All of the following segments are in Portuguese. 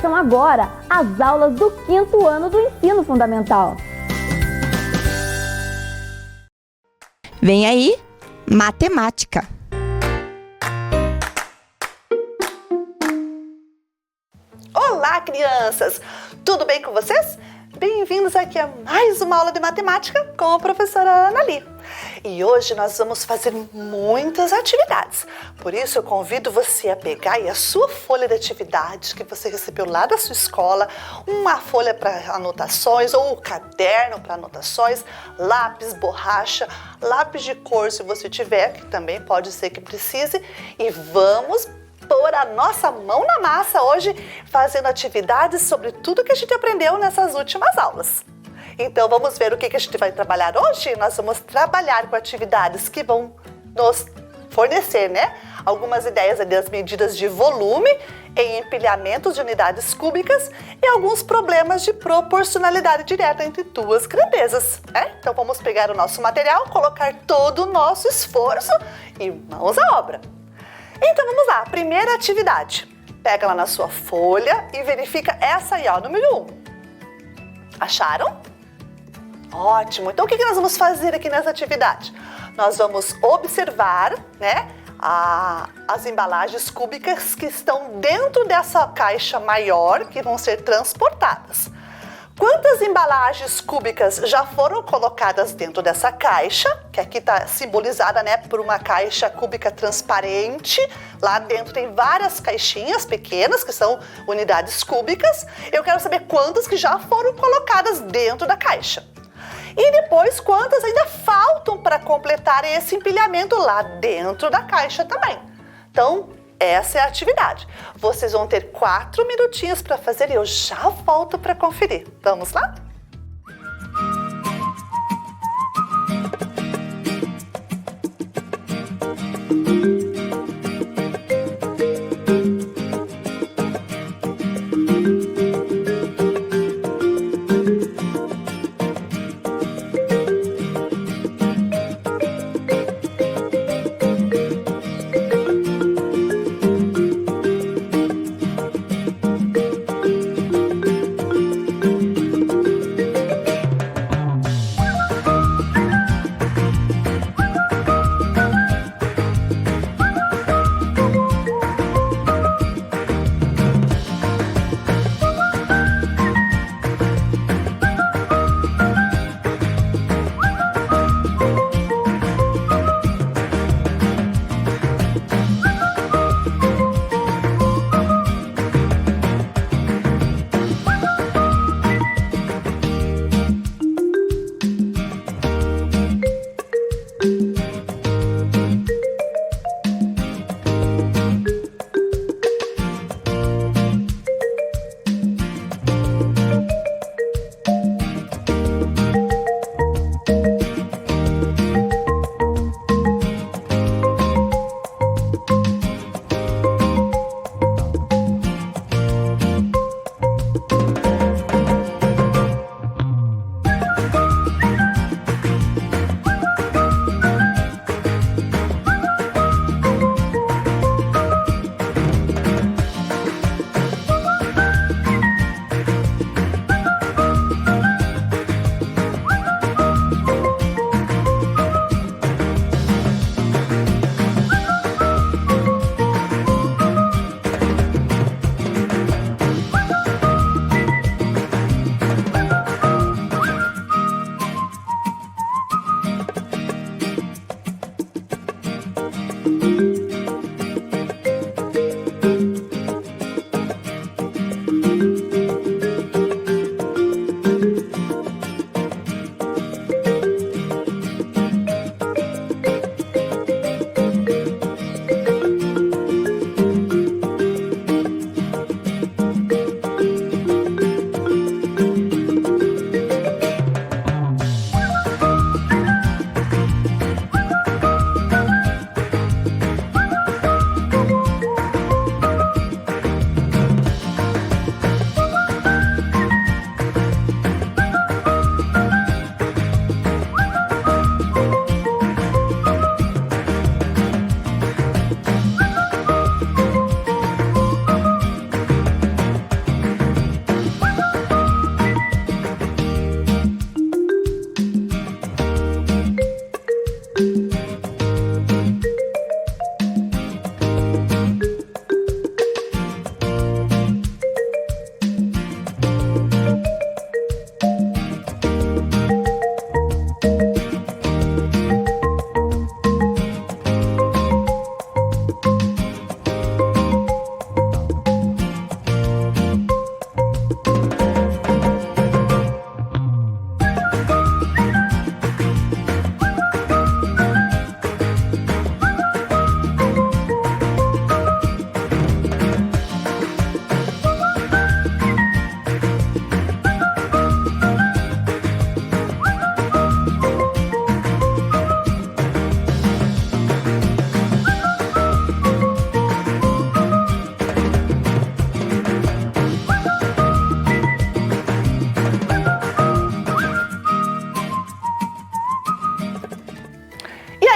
Começam agora as aulas do 5º ano do Ensino Fundamental. Vem aí, matemática. Olá, crianças! Tudo bem com vocês? Bem-vindos aqui a mais uma aula de matemática com a professora Anali. E hoje nós vamos fazer muitas atividades. Por isso eu convido você a pegar aí a sua folha de atividades que você recebeu lá da sua escola, uma folha para anotações ou um caderno para anotações, lápis, borracha, lápis de cor se você tiver, que também pode ser que precise, e vamos pôr a nossa mão na massa hoje, fazendo atividades sobre tudo que a gente aprendeu nessas últimas aulas. Então vamos ver o que a gente vai trabalhar hoje? Nós vamos trabalhar com atividades que vão nos fornecer, né? Algumas ideias das medidas de volume em empilhamentos de unidades cúbicas e alguns problemas de proporcionalidade direta entre duas grandezas, né? Então vamos pegar o nosso material, colocar todo o nosso esforço e mãos à obra. Então vamos lá, primeira atividade. Pega lá na sua folha e verifica essa aí, ó, número 1. Acharam? Ótimo! Então o que nós vamos fazer aqui nessa atividade? Nós vamos observar, né, as embalagens cúbicas que estão dentro dessa caixa maior que vão ser transportadas. Quantas embalagens cúbicas já foram colocadas dentro dessa caixa, que aqui está simbolizada, né, por uma caixa cúbica transparente. Lá dentro tem várias caixinhas pequenas, que são unidades cúbicas. Eu quero saber quantas que já foram colocadas dentro da caixa. E depois, quantas ainda faltam para completar esse empilhamento lá dentro da caixa também. Então, essa é a atividade. Vocês vão ter 4 minutinhos para fazer e eu já volto para conferir. Vamos lá?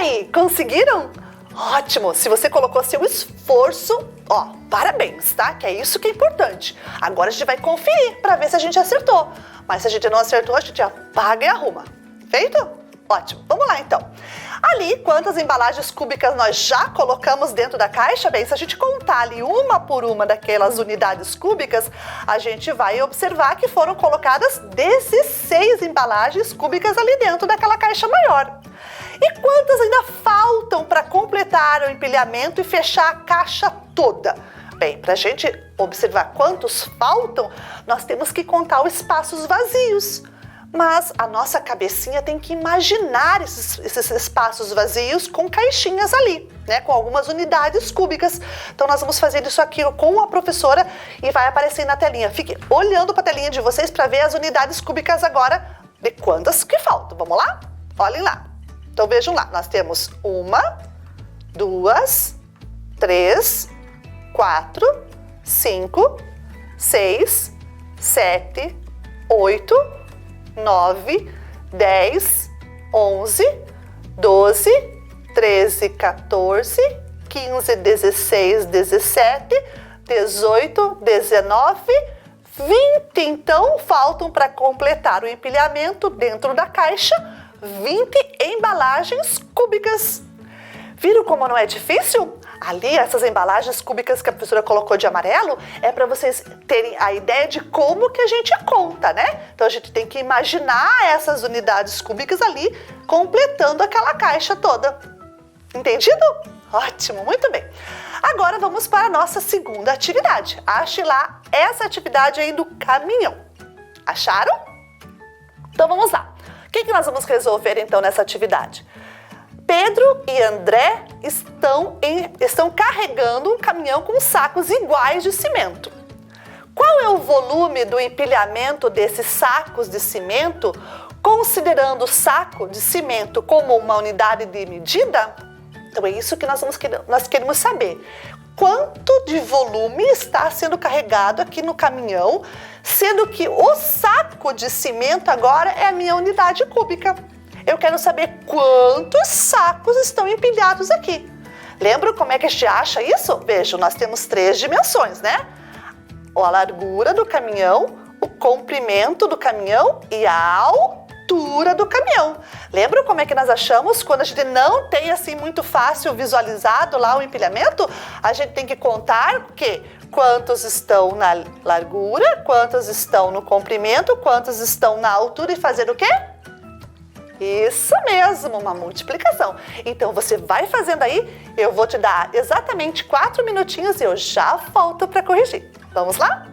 aí, conseguiram? Ótimo! Se você colocou seu esforço, ó, parabéns, tá? Que é isso que é importante. Agora a gente vai conferir para ver se a gente acertou. Mas se a gente não acertou, a gente apaga e arruma. Feito? Ótimo. Vamos lá, então. Ali, quantas embalagens cúbicas nós já colocamos dentro da caixa? Bem, se a gente contar ali uma por uma daquelas unidades cúbicas, a gente vai observar que foram colocadas 16 embalagens cúbicas ali dentro daquela caixa maior. E quantas ainda faltam para completar o empilhamento e fechar a caixa toda? Bem, para a gente observar quantos faltam, nós temos que contar os espaços vazios. Mas a nossa cabecinha tem que imaginar esses espaços vazios com caixinhas ali, né? Com algumas unidades cúbicas. Então nós vamos fazer isso aqui com a professora e vai aparecer na telinha. Fique olhando para a telinha de vocês para ver as unidades cúbicas agora de quantas que faltam. Vamos lá? Olhem lá. Então vejam lá, nós temos 1, 2, 3, 4, 5, 6, 7, 8, 9, 10, 11, 12, 13, 14, 15, 16, 17, 18, 19, 20. Então, faltam para completar o empilhamento dentro da caixa 20 embalagens cúbicas. Viram como não é difícil? Ali, essas embalagens cúbicas que a professora colocou de amarelo é para vocês terem a ideia de como que a gente conta, né? Então, a gente tem que imaginar essas unidades cúbicas ali completando aquela caixa toda. Entendido? Ótimo, muito bem. Agora, vamos para a nossa segunda atividade. Ache lá essa atividade aí do caminhão. Acharam? Então, vamos lá. O que nós vamos resolver, então, nessa atividade? Pedro e André estão carregando um caminhão com sacos iguais de cimento. Qual é o volume do empilhamento desses sacos de cimento, considerando o saco de cimento como uma unidade de medida? Então é isso que nós queremos saber. Quanto de volume está sendo carregado aqui no caminhão, sendo que o saco de cimento agora é a minha unidade cúbica. Eu quero saber quantos sacos estão empilhados aqui. Lembra como é que a gente acha isso? Veja, nós temos 3 dimensões, né? A largura do caminhão, o comprimento do caminhão e a altura do caminhão. Lembra como é que nós achamos quando a gente não tem assim muito fácil visualizado lá o empilhamento? A gente tem que contar o quê? Quantos estão na largura, quantos estão no comprimento, quantos estão na altura e fazer o quê? Isso mesmo, uma multiplicação. Então você vai fazendo aí, eu vou te dar exatamente 4 minutinhos e eu já volto para corrigir. Vamos lá?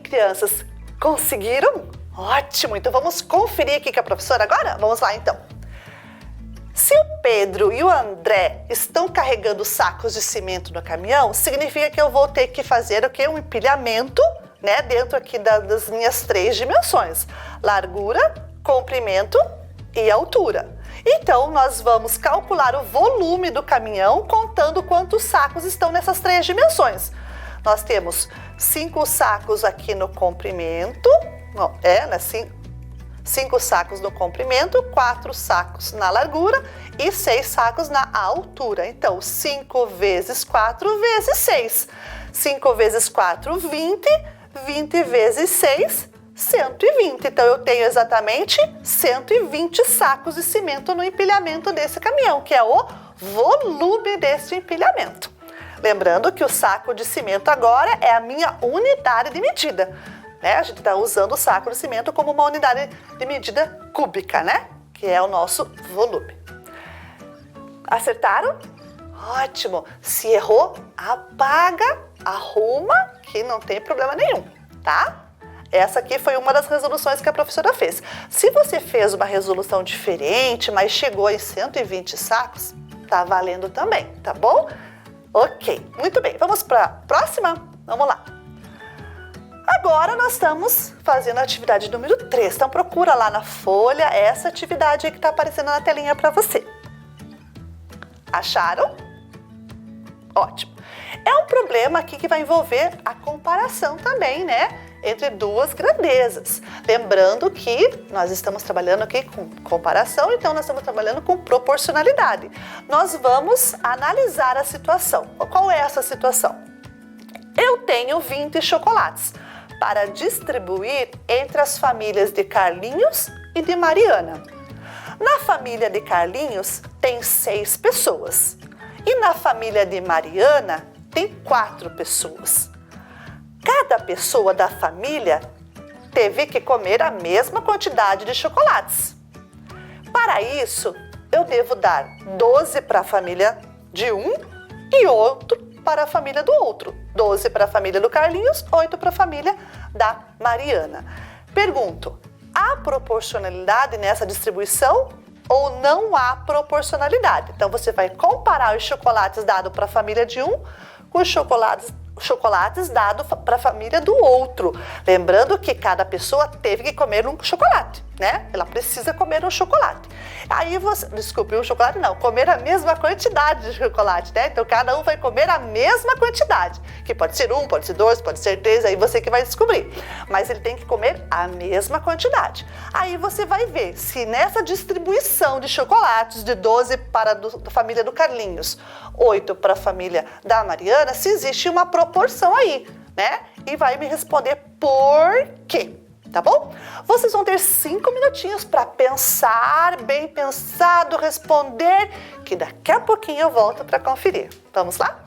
crianças? Conseguiram? Ótimo! Então vamos conferir aqui com a professora agora? Vamos lá então. Se o Pedro e o André estão carregando sacos de cimento no caminhão, significa que eu vou ter que fazer o quê? Um empilhamento, né? Dentro aqui das minhas 3 dimensões. Largura, comprimento e altura. Então, nós vamos calcular o volume do caminhão contando quantos sacos estão nessas 3 dimensões. Nós temos 5 sacos aqui no comprimento, 5 sacos no comprimento, 4 sacos na largura e 6 sacos na altura. Então, 5 vezes 4 vezes 6. 5 vezes 4, 20. 20 vezes 6, 120. Então, eu tenho exatamente 120 sacos de cimento no empilhamento desse caminhão, que é o volume desse empilhamento. Lembrando que o saco de cimento agora é a minha unidade de medida, né? A gente está usando o saco de cimento como uma unidade de medida cúbica, né? Que é o nosso volume. Acertaram? Ótimo! Se errou, apaga, arruma, que não tem problema nenhum, tá? Essa aqui foi uma das resoluções que a professora fez. Se você fez uma resolução diferente, mas chegou em 120 sacos, tá valendo também, tá bom? Ok, muito bem. Vamos para a próxima? Vamos lá. Agora nós estamos fazendo a atividade número 3. Então procura lá na folha essa atividade aí que está aparecendo na telinha para você. Acharam? Ótimo. É um problema aqui que vai envolver a comparação também, né? Entre 2 grandezas. Lembrando que nós estamos trabalhando aqui com comparação, então nós estamos trabalhando com proporcionalidade. Nós vamos analisar a situação. Qual é essa situação? Eu tenho 20 chocolates para distribuir entre as famílias de Carlinhos e de Mariana. Na família de Carlinhos tem 6 pessoas e na família de Mariana tem 4 pessoas. Cada pessoa da família teve que comer a mesma quantidade de chocolates. Para isso, eu devo dar 12 para a família de um e 8 para a família do outro. 12 para a família do Carlinhos, 8 para a família da Mariana. Pergunto, há proporcionalidade nessa distribuição ou não há proporcionalidade? Então, você vai comparar os chocolates dados para a família de um com os chocolates dados para a família do outro. Lembrando que cada pessoa teve que comer um chocolate, né? Ela precisa comer um chocolate. Aí você, desculpe, um chocolate não, comer a mesma quantidade de chocolate, né? Então cada um vai comer a mesma quantidade, que pode ser 1, pode ser 2, pode ser 3, aí você que vai descobrir. Mas ele tem que comer a mesma quantidade. Aí você vai ver se nessa distribuição de chocolates de 12 para a família do Carlinhos, 8 para a família da Mariana, se existe uma proporção aí, né? E vai me responder por quê, tá bom? Vocês vão ter 5 minutinhos para pensar, bem pensado, responder, que daqui a pouquinho eu volto para conferir. Vamos lá?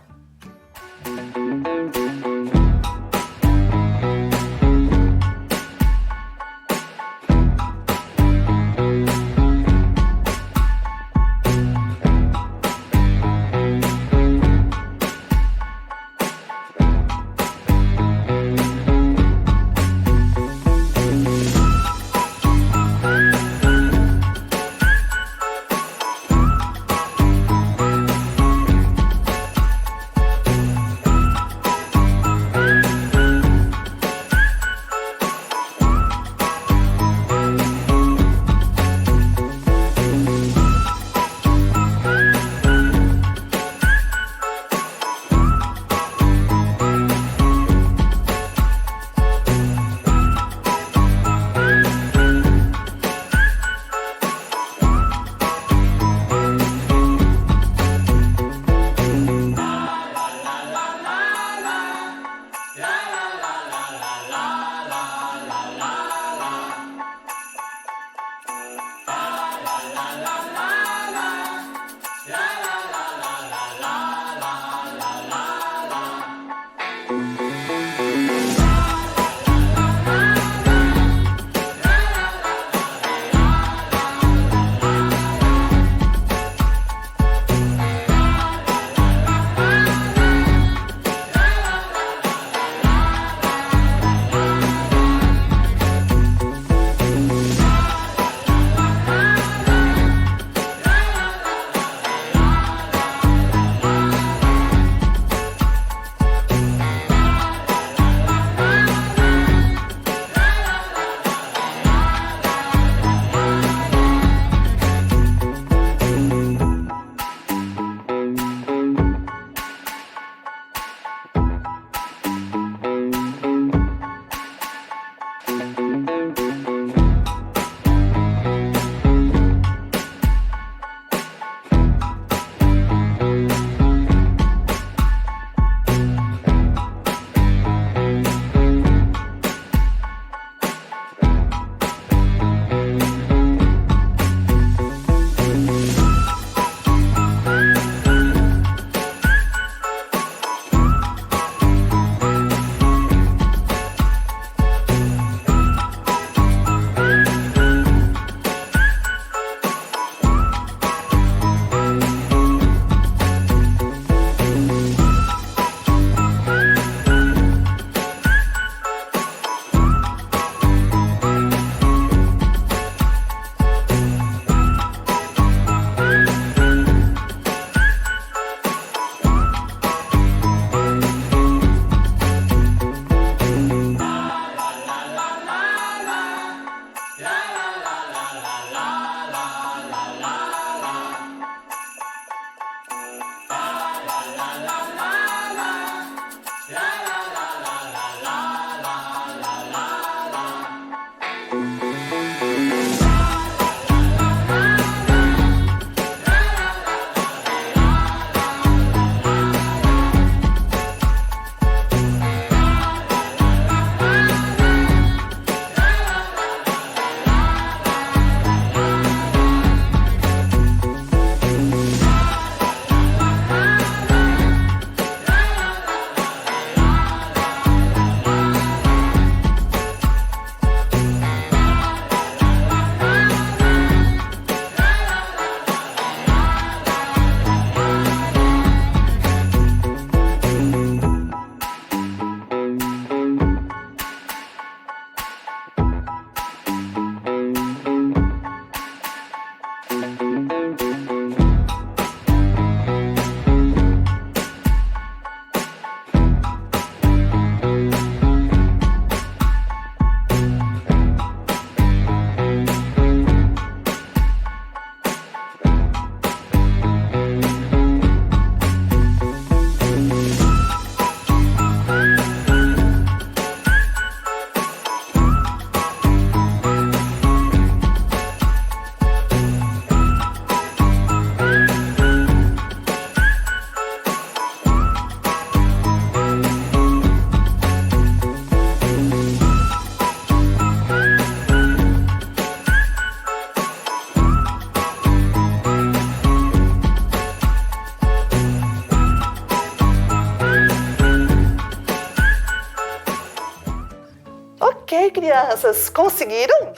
crianças, conseguiram?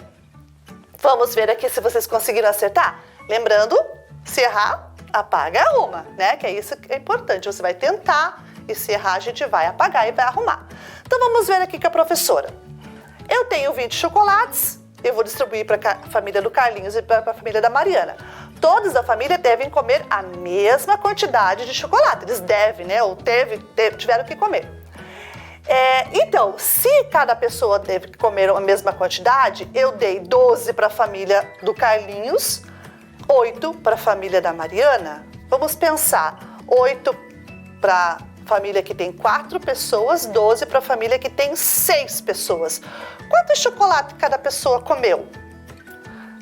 Vamos ver aqui se vocês conseguiram acertar. Lembrando, se errar, apaga e arruma, né? Que é isso que é importante. Você vai tentar e se errar, a gente vai apagar e vai arrumar. Então vamos ver aqui com a professora. Eu tenho 20 chocolates, eu vou distribuir para a família do Carlinhos e para a família da Mariana. Todos da família devem comer a mesma quantidade de chocolate. Eles devem, né? Ou tiveram que comer. Então, se cada pessoa deve comer a mesma quantidade, eu dei 12 para a família do Carlinhos, 8 para a família da Mariana. Vamos pensar, 8 para a família que tem 4 pessoas, 12 para a família que tem 6 pessoas. Quanto chocolate cada pessoa comeu?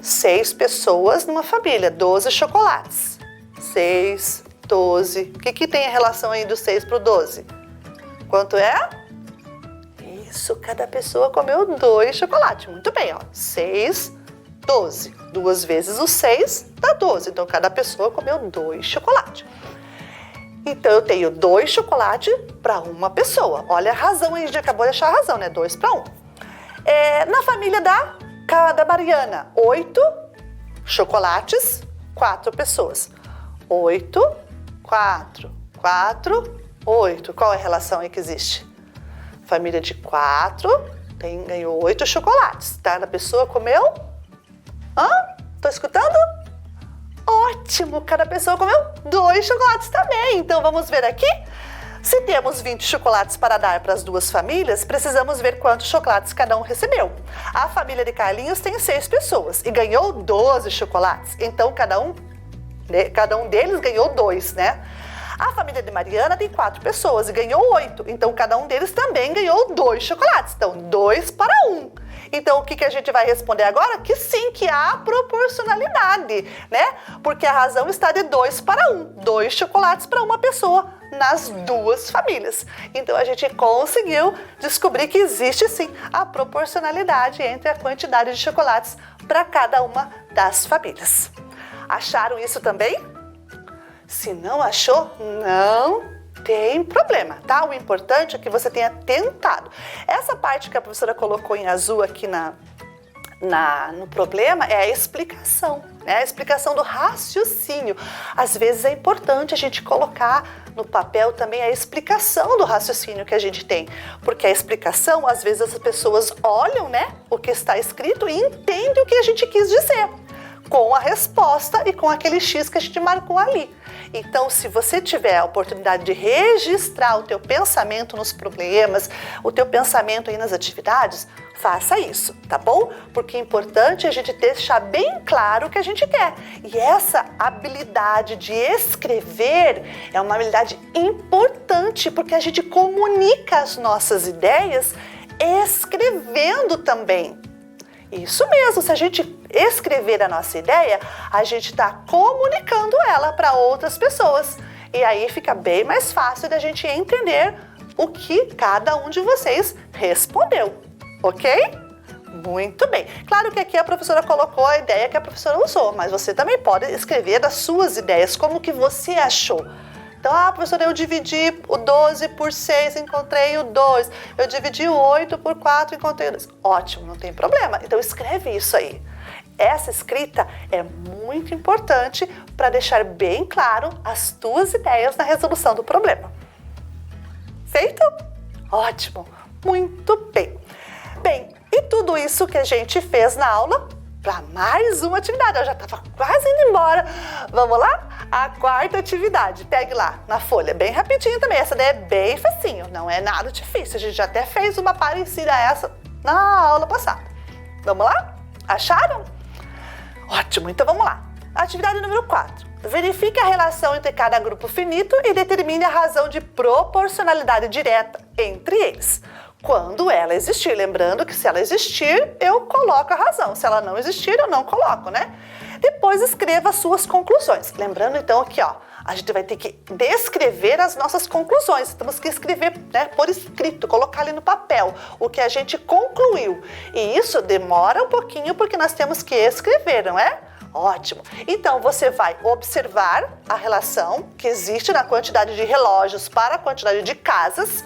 6 pessoas numa família, 12 chocolates. 6, 12. O que tem a relação aí do 6 para o 12? Quanto é? Isso, cada pessoa comeu 2 chocolates. Muito bem, ó. 6, 12. 2 vezes o 6 dá 12. Então, cada pessoa comeu 2 chocolates. Então, eu tenho 2 chocolates para uma pessoa. Olha a razão aí, a gente acabou de achar a razão, né? 2 para 1. Na família da Mariana, 8 chocolates, 4 pessoas. 8, 4, 4, 8. Qual é a relação aí que existe? Família de 4 ganhou 8 chocolates. Cada pessoa comeu? Tô escutando? Ótimo! Cada pessoa comeu 2 chocolates também. Então vamos ver aqui. Se temos 20 chocolates para dar para as 2 famílias, precisamos ver quantos chocolates cada um recebeu. A família de Carlinhos tem 6 pessoas e ganhou 12 chocolates. Então cada um deles ganhou 2, né? A família de Mariana tem 4 pessoas e ganhou 8. Então, cada um deles também ganhou 2 chocolates. Então, 2 para 1. Então, o que a gente vai responder agora? Que sim, que há proporcionalidade, né? Porque a razão está de 2 para 1. 2 chocolates para uma pessoa nas 2 famílias. Então, a gente conseguiu descobrir que existe sim a proporcionalidade entre a quantidade de chocolates para cada uma das famílias. Acharam isso também? Se não achou, não tem problema, tá? O importante é que você tenha tentado. Essa parte que a professora colocou em azul aqui no problema é a explicação, né? A explicação do raciocínio. Às vezes é importante a gente colocar no papel também a explicação do raciocínio que a gente tem. Porque a explicação, às vezes as pessoas olham, né, o que está escrito e entendem o que a gente quis dizer, com a resposta e com aquele X que a gente marcou ali. Então, se você tiver a oportunidade de registrar o teu pensamento nos problemas, o teu pensamento aí nas atividades, faça isso, tá bom? Porque é importante a gente deixar bem claro o que a gente quer. E essa habilidade de escrever é uma habilidade importante, porque a gente comunica as nossas ideias escrevendo também. Isso mesmo, se a gente escrever a nossa ideia, a gente está comunicando ela para outras pessoas. E aí fica bem mais fácil da gente entender o que cada um de vocês respondeu, ok? Muito bem. Claro que aqui a professora colocou a ideia que a professora usou, mas você também pode escrever as suas ideias, como que você achou. Então, professora, eu dividi o 12 por 6, encontrei o 2. Eu dividi o 8 por 4, encontrei o 2. Ótimo, não tem problema. Então, escreve isso aí. Essa escrita é muito importante para deixar bem claro as tuas ideias na resolução do problema. Feito? Ótimo, muito bem. Bem, e tudo isso que a gente fez na aula para mais uma atividade. Eu já estava quase indo embora. Vamos lá? A 4ª atividade. Pegue lá na folha, bem rapidinho também. Essa daí é bem facinho, não é nada difícil. A gente já até fez uma parecida a essa na aula passada. Vamos lá? Acharam? Ótimo, então vamos lá. Atividade número 4. Verifique a relação entre cada grupo finito e determine a razão de proporcionalidade direta entre eles, quando ela existir. Lembrando que se ela existir, eu coloco a razão. Se ela não existir, eu não coloco, né? Depois escreva as suas conclusões. Lembrando então aqui, ó, a gente vai ter que descrever as nossas conclusões. Temos que escrever, né, por escrito, colocar ali no papel o que a gente concluiu. E isso demora um pouquinho porque nós temos que escrever, não é? Ótimo. Então, você vai observar a relação que existe na quantidade de relógios para a quantidade de casas,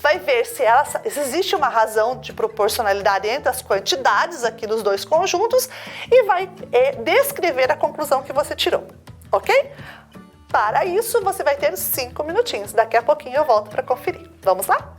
vai ver se existe uma razão de proporcionalidade entre as quantidades aqui dos dois conjuntos e vai descrever a conclusão que você tirou, ok? Para isso, você vai ter 5 minutinhos. Daqui a pouquinho eu volto para conferir. Vamos lá?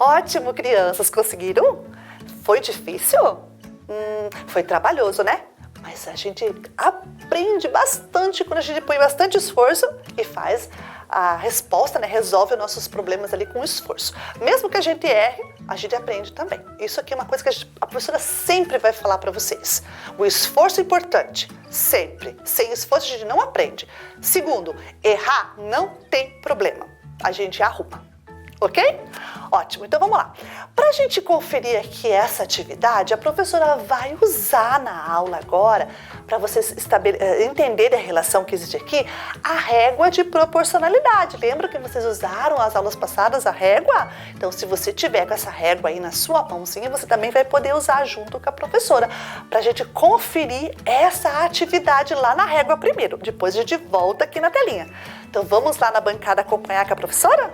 Ótimo, crianças, conseguiram? Foi difícil? Foi trabalhoso, né? Mas a gente aprende bastante quando a gente põe bastante esforço e faz a resposta, né? Resolve os nossos problemas ali com esforço. Mesmo que a gente erre, a gente aprende também. Isso aqui é uma coisa que a professora sempre vai falar para vocês. O esforço é importante, sempre. Sem esforço a gente não aprende. Segundo, errar não tem problema. A gente arruma. Ok? Ótimo, então vamos lá. Para a gente conferir aqui essa atividade, a professora vai usar na aula agora, para vocês entenderem a relação que existe aqui, a régua de proporcionalidade. Lembra que vocês usaram as aulas passadas a régua? Então, se você tiver com essa régua aí na sua mãozinha, você também vai poder usar junto com a professora, para a gente conferir essa atividade lá na régua primeiro. Depois a gente volta aqui na telinha. Então, vamos lá na bancada acompanhar com a professora?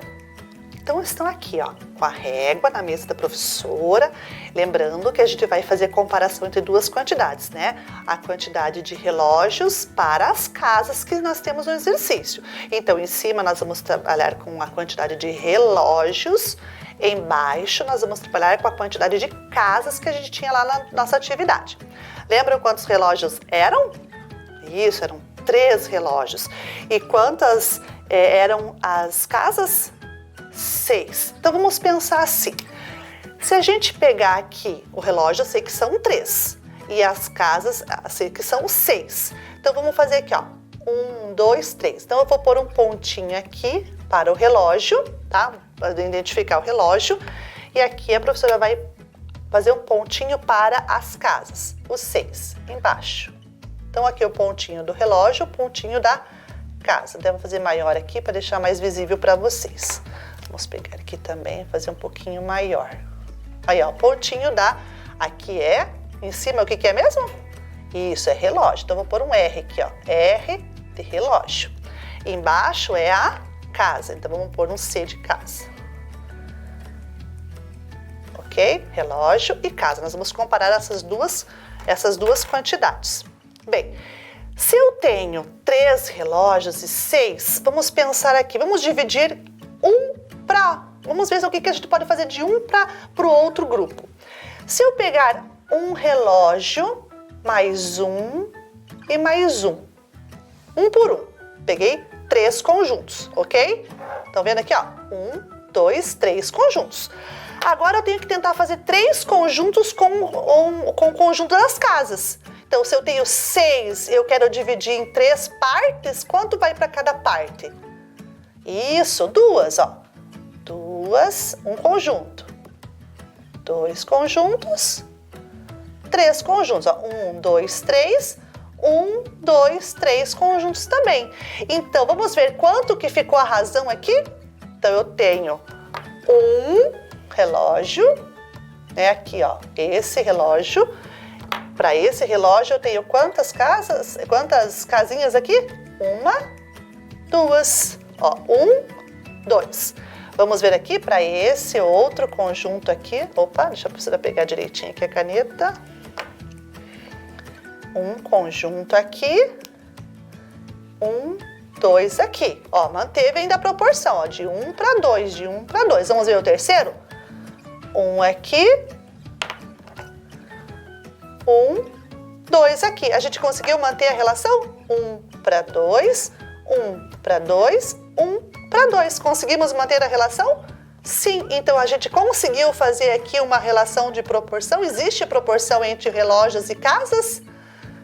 Então, estão aqui, ó, com a régua na mesa da professora. Lembrando que a gente vai fazer comparação entre duas quantidades, né? A quantidade de relógios para as casas que nós temos no exercício. Então, em cima nós vamos trabalhar com a quantidade de relógios. Embaixo nós vamos trabalhar com a quantidade de casas que a gente tinha lá na nossa atividade. Lembram quantos relógios eram? Isso, eram 3 relógios. E quantas eram as casas? 6. Então, vamos pensar assim. Se a gente pegar aqui o relógio, eu sei que são 3. E as casas, eu sei que são 6. Então, vamos fazer aqui, ó. 1, 2, 3. Então, eu vou pôr um pontinho aqui para o relógio, tá? Para identificar o relógio. E aqui a professora vai fazer um pontinho para as casas. Os 6, embaixo. Então, aqui o pontinho do relógio, o pontinho da casa. Então, eu vou fazer maior aqui para deixar mais visível para vocês. Vamos pegar aqui também, fazer um pouquinho maior. Aí, ó, o pontinho da... Aqui é... Em cima, o que é mesmo? Isso, é relógio. Então, vou pôr um R aqui, ó. R de relógio. Embaixo é a casa. Então, vamos pôr um C de casa. Ok? Relógio e casa. Nós vamos comparar essas duas quantidades. Bem, se eu tenho 3 relógios e 6, vamos pensar aqui. Vamos dividir vamos ver o que a gente pode fazer de um para o outro grupo. Se eu pegar um relógio, mais um e mais um. Um por um. Peguei 3 conjuntos, ok? Estão vendo aqui, ó? 1, 2, 3 conjuntos. Agora eu tenho que tentar fazer 3 conjuntos com o conjunto das casas. Então, se eu tenho 6, eu quero dividir em 3 partes, quanto vai para cada parte? Isso, 2, ó. 2, um conjunto. 2 conjuntos. 3 conjuntos, ó. 1, 2, 3. 1, 2, 3 conjuntos também. Então, vamos ver quanto que ficou a razão aqui? Então, eu tenho um relógio, né? Aqui, ó. Esse relógio. Para esse relógio, eu tenho quantas casas? Quantas casinhas aqui? 1, 2. Ó, 1, 2. Vamos ver aqui para esse outro conjunto aqui. Opa, deixa a professora pegar direitinho aqui a caneta. Um conjunto aqui. 1, 2 aqui. Ó, manteve ainda a proporção, ó, de 1 para 2, de 1 para 2. Vamos ver o terceiro? 1 aqui. 1, 2 aqui. A gente conseguiu manter a relação? 1 para 2, 1 para 2, 1 para 2. Conseguimos manter a relação? Sim, então a gente conseguiu fazer aqui uma relação de proporção. Existe proporção entre relógios e casas?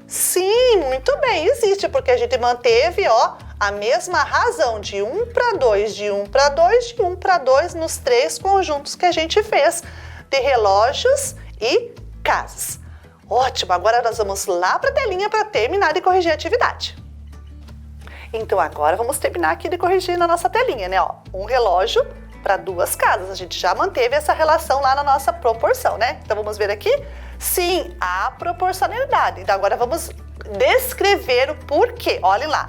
Sim, muito bem, existe, porque a gente manteve, ó, a mesma razão de 1 para 2, de 1 para 2, de 1 para 2 nos 3 conjuntos que a gente fez de relógios e casas. Ótimo, agora nós vamos lá para a telinha para terminar de corrigir a atividade. Então, agora vamos terminar aqui de corrigir na nossa telinha, né? Ó, um relógio para 2 casas. A gente já manteve essa relação lá na nossa proporção, né? Então, vamos ver aqui? Sim, a proporcionalidade. Então, agora vamos descrever o porquê. Olhem lá.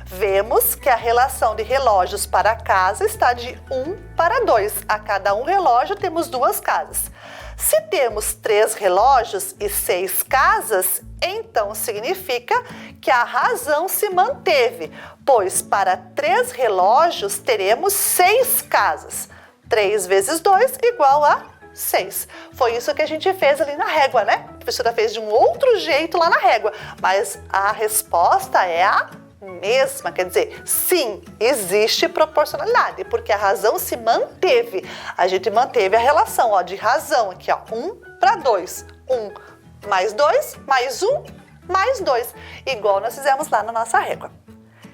Vemos que a relação de relógios para casa está de 1 para 2. A cada um relógio temos 2 casas. Se temos 3 relógios e 6 casas, então significa que a razão se manteve, pois para 3 relógios teremos 6 casas. 3 vezes 2 igual a 6. Foi isso que a gente fez ali na régua, né? A professora fez de um outro jeito lá na régua, mas a resposta é a mesma. Quer dizer, sim, existe proporcionalidade, porque a razão se manteve. A gente manteve a relação, ó, de razão aqui, ó, 1 para 2. 1 mais 2 mais 1 mais 2, igual nós fizemos lá na nossa régua.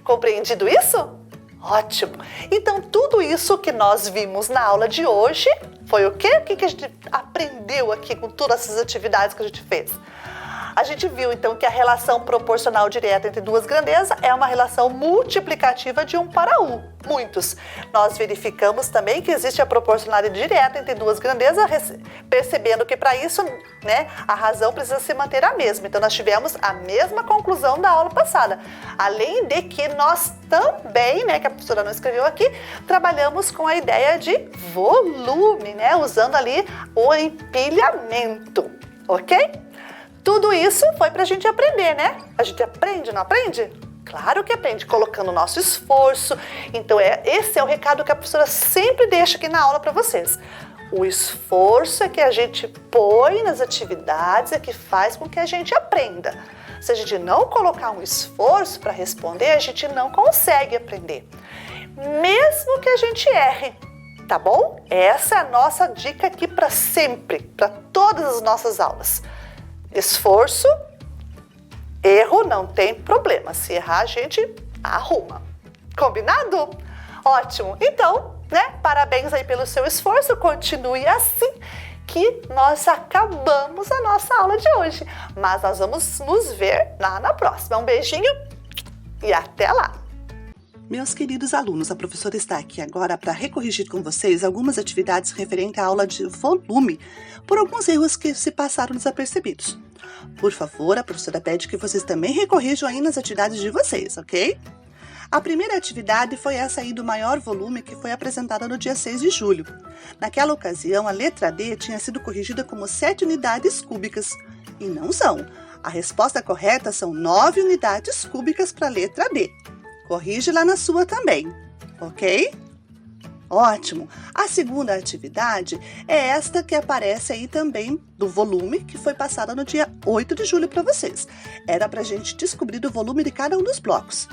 Compreendido isso? Ótimo! Então, tudo isso que nós vimos na aula de hoje foi o quê? O que a gente aprendeu aqui com todas essas atividades que a gente fez? A gente viu, então, que a relação proporcional direta entre duas grandezas é uma relação multiplicativa de 1 para 1, muitos. Nós verificamos também que existe a proporcionalidade direta entre duas grandezas, percebendo que para isso, né, a razão precisa se manter a mesma. Então, nós tivemos a mesma conclusão da aula passada. Além de que nós também, né, que a professora não escreveu aqui, trabalhamos com a ideia de volume, né, usando ali o empilhamento, ok? Tudo isso foi para a gente aprender, né? A gente aprende, não aprende? Claro que aprende, colocando o nosso esforço. Então, esse é o recado que a professora sempre deixa aqui na aula para vocês. O esforço é que a gente põe nas atividades é que faz com que a gente aprenda. Se a gente não colocar um esforço para responder, a gente não consegue aprender. Mesmo que a gente erre, tá bom? Essa é a nossa dica aqui para sempre, para todas as nossas aulas. Esforço, erro não tem problema. Se errar, a gente arruma. Combinado? Ótimo. Então, né? Parabéns aí pelo seu esforço. Continue assim que nós acabamos a nossa aula de hoje. Mas nós vamos nos ver lá na próxima. Um beijinho e até lá! Meus queridos alunos, a professora está aqui agora para recorrigir com vocês algumas atividades referentes à aula de volume por alguns erros que se passaram desapercebidos. Por favor, a professora pede que vocês também recorrijam aí nas atividades de vocês, ok? A primeira atividade foi essa aí do maior volume que foi apresentada no dia 6 de julho. Naquela ocasião, a letra D tinha sido corrigida como 7 unidades cúbicas, e não são. A resposta correta são 9 unidades cúbicas para a letra D. Corrige lá na sua também, ok? Ótimo! A segunda atividade é esta que aparece aí também do volume, que foi passada no dia 8 de julho para vocês. Era para a gente descobrir o volume de cada um dos blocos.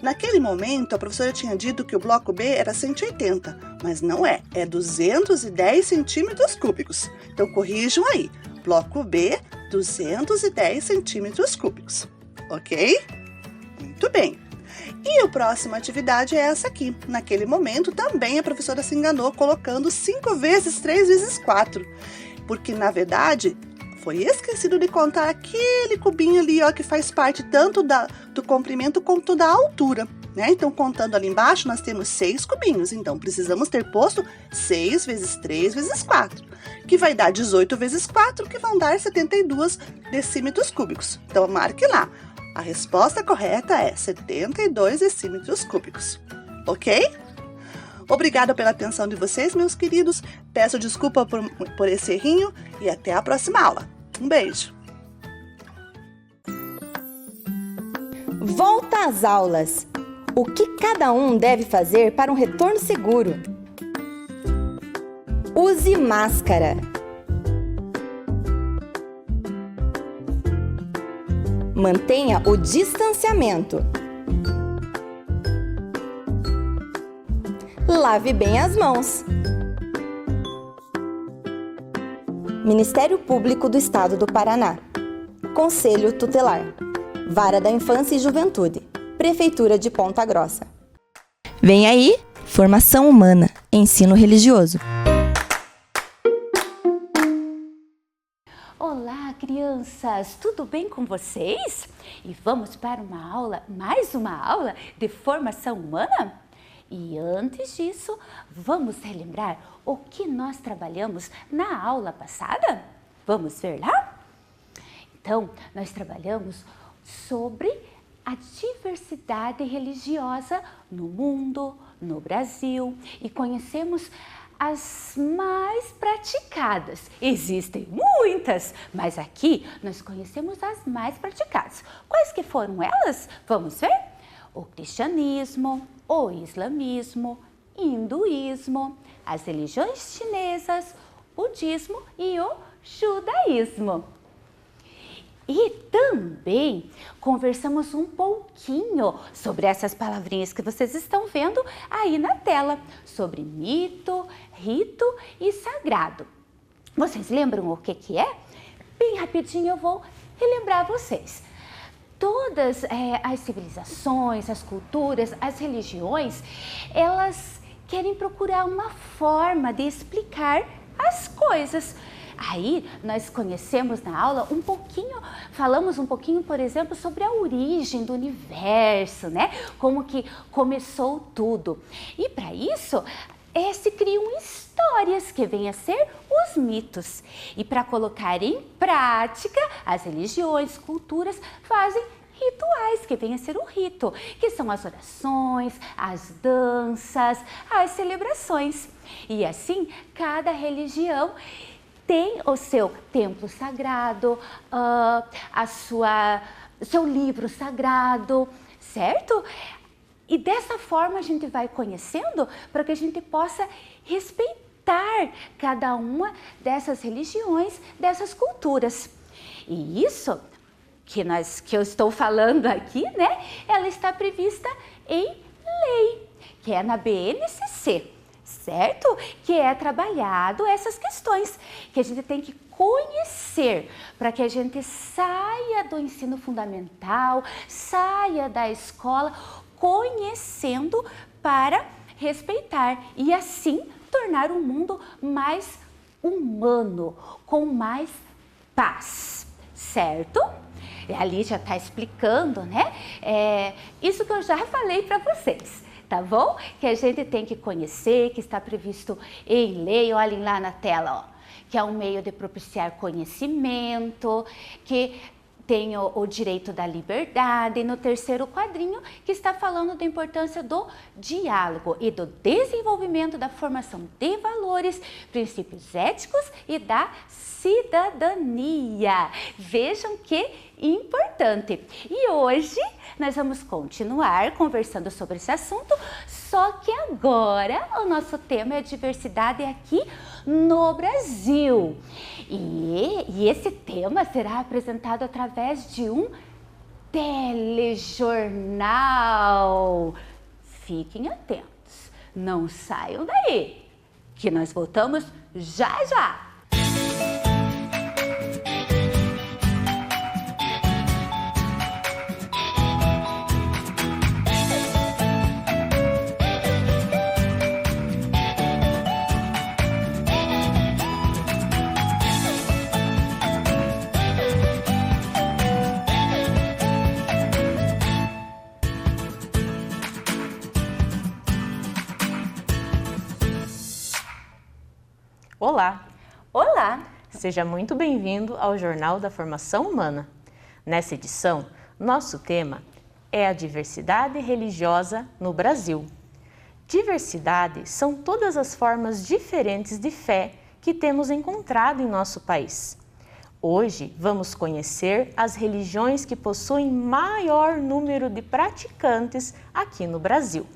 Naquele momento, a professora tinha dito que o bloco B era 180, mas não é, é 210 centímetros cúbicos. Então, corrijam aí, bloco B, 210 centímetros cúbicos, ok? Muito bem. E a próxima atividade é essa aqui. Naquele momento, também a professora se enganou colocando 5 vezes 3 vezes 4. Porque, na verdade, foi esquecido de contar aquele cubinho ali, ó, que faz parte tanto do comprimento quanto da altura, né? Então, contando ali embaixo, nós temos 6 cubinhos. Então, precisamos ter posto 6 vezes 3 vezes 4, que vai dar 18 vezes 4, que vão dar 72 decímetros cúbicos. Então, marque lá. A resposta correta é 72 decímetros cúbicos, ok? Obrigada pela atenção de vocês, meus queridos. Peço desculpa por esse errinho e até a próxima aula. Um beijo! Volta às aulas. O que cada um deve fazer para um retorno seguro? Use máscara. Mantenha o distanciamento. Lave bem as mãos. Ministério Público do Estado do Paraná. Conselho Tutelar. Vara da Infância e Juventude. Prefeitura de Ponta Grossa. Vem aí, Formação Humana, Ensino Religioso. Olá, crianças! Tudo bem com vocês? E vamos para mais uma aula de formação humana? E antes disso, vamos relembrar o que nós trabalhamos na aula passada? Vamos ver lá? Então, nós trabalhamos sobre a diversidade religiosa no mundo, no Brasil, e conhecemos as mais praticadas. Existem muitas, mas aqui nós conhecemos as mais praticadas. Quais que foram elas? Vamos ver? O cristianismo, o islamismo, hinduísmo, as religiões chinesas, o budismo e o judaísmo. E também conversamos um pouquinho sobre essas palavrinhas que vocês estão vendo aí na tela, sobre mito, rito e sagrado. Vocês lembram o que é? Bem rapidinho eu vou relembrar vocês. Todas as civilizações, as culturas, as religiões, elas querem procurar uma forma de explicar as coisas. Aí nós conhecemos na aula falamos um pouquinho, por exemplo, sobre a origem do universo, né? Como que começou tudo. E para isso, se criam histórias que vêm a ser os mitos. E para colocar em prática, as religiões, culturas fazem rituais, que vêm a ser o rito, que são as orações, as danças, as celebrações. E assim, cada religião tem o seu templo sagrado, seu livro sagrado, certo? E dessa forma a gente vai conhecendo para que a gente possa respeitar cada uma dessas religiões, dessas culturas. E isso que eu estou falando aqui, né? Ela está prevista em lei, que é na BNCC. Certo? Que é trabalhado essas questões que a gente tem que conhecer para que a gente saia do ensino fundamental, saia da escola conhecendo para respeitar e assim tornar o mundo mais humano, com mais paz, certo? E ali já está explicando, né? Isso que eu já falei para vocês. Tá bom? Que a gente tem que conhecer, que está previsto em lei, olhem lá na tela, ó, que é um meio de propiciar conhecimento, que tem o direito da liberdade, e no terceiro quadrinho, que está falando da importância do diálogo e do desenvolvimento da formação de valores, princípios éticos e da cidadania. Vejam que importante. E hoje nós vamos continuar conversando sobre esse assunto, só que agora o nosso tema é diversidade aqui no Brasil. E esse tema será apresentado através de um telejornal. Fiquem atentos, não saiam daí, que nós voltamos já já. Olá! Olá! Seja muito bem-vindo ao Jornal da Formação Humana. Nessa edição, nosso tema é a diversidade religiosa no Brasil. Diversidade são todas as formas diferentes de fé que temos encontrado em nosso país. Hoje vamos conhecer as religiões que possuem maior número de praticantes aqui no Brasil.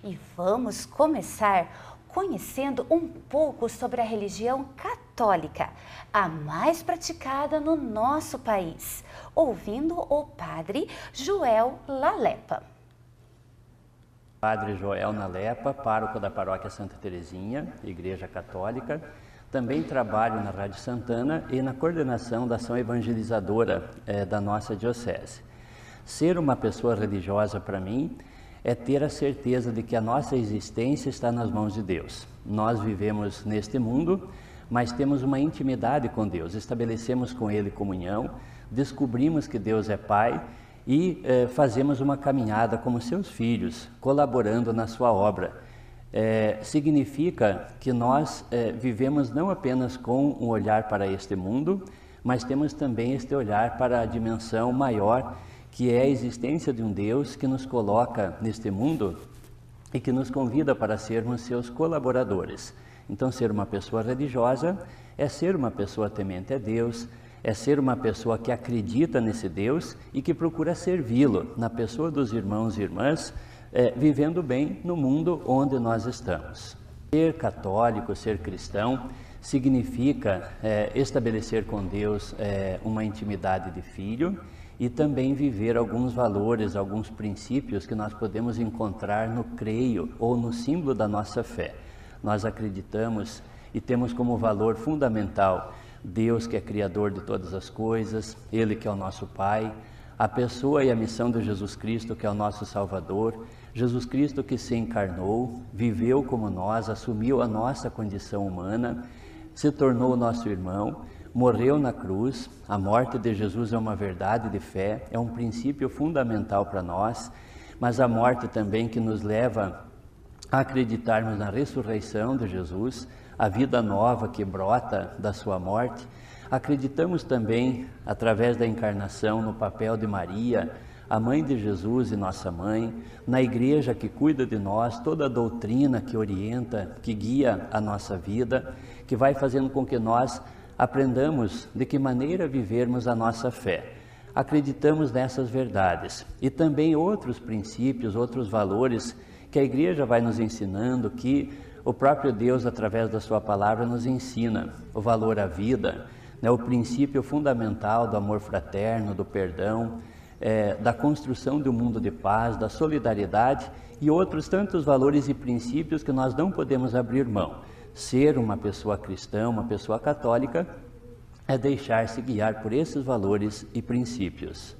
E vamos começar conhecendo um pouco sobre a religião católica, a mais praticada no nosso país, ouvindo o padre Joel Lalepa. Padre Joel Lalepa, pároco da Paróquia Santa Terezinha, Igreja Católica. Também trabalho na Rádio Santana e na coordenação da ação evangelizadora da nossa diocese. Ser uma pessoa religiosa para mim é ter a certeza de que a nossa existência está nas mãos de Deus. Nós vivemos neste mundo, mas temos uma intimidade com Deus, estabelecemos com Ele comunhão, descobrimos que Deus é Pai e fazemos uma caminhada como seus filhos, colaborando na sua obra. Significa que nós vivemos não apenas com um olhar para este mundo, mas temos também este olhar para a dimensão maior, que é a existência de um Deus que nos coloca neste mundo e que nos convida para sermos seus colaboradores. Então, ser uma pessoa religiosa é ser uma pessoa temente a Deus, é ser uma pessoa que acredita nesse Deus e que procura servi-lo na pessoa dos irmãos e irmãs, vivendo bem no mundo onde nós estamos. Ser católico, ser cristão, significa estabelecer com Deus uma intimidade de filho e também viver alguns valores, alguns princípios que nós podemos encontrar no creio ou no símbolo da nossa fé. Nós acreditamos e temos como valor fundamental Deus, que é Criador de todas as coisas, Ele que é o nosso Pai, a pessoa e a missão de Jesus Cristo, que é o nosso Salvador, Jesus Cristo que se encarnou, viveu como nós, assumiu a nossa condição humana, se tornou nosso irmão, morreu na cruz. A morte de Jesus é uma verdade de fé, é um princípio fundamental para nós, mas a morte também que nos leva a acreditarmos na ressurreição de Jesus, a vida nova que brota da sua morte. Acreditamos também, através da encarnação, no papel de Maria, a mãe de Jesus e nossa mãe, na igreja que cuida de nós, toda a doutrina que orienta, que guia a nossa vida, que vai fazendo com que nós aprendamos de que maneira vivermos a nossa fé. Acreditamos nessas verdades e também outros princípios, outros valores que a igreja vai nos ensinando, que o próprio Deus, através da sua palavra, nos ensina. O valor à vida, o princípio fundamental do amor fraterno, do perdão, da construção de um mundo de paz, da solidariedade e outros tantos valores e princípios que nós não podemos abrir mão. Ser uma pessoa cristã, uma pessoa católica, é deixar-se guiar por esses valores e princípios.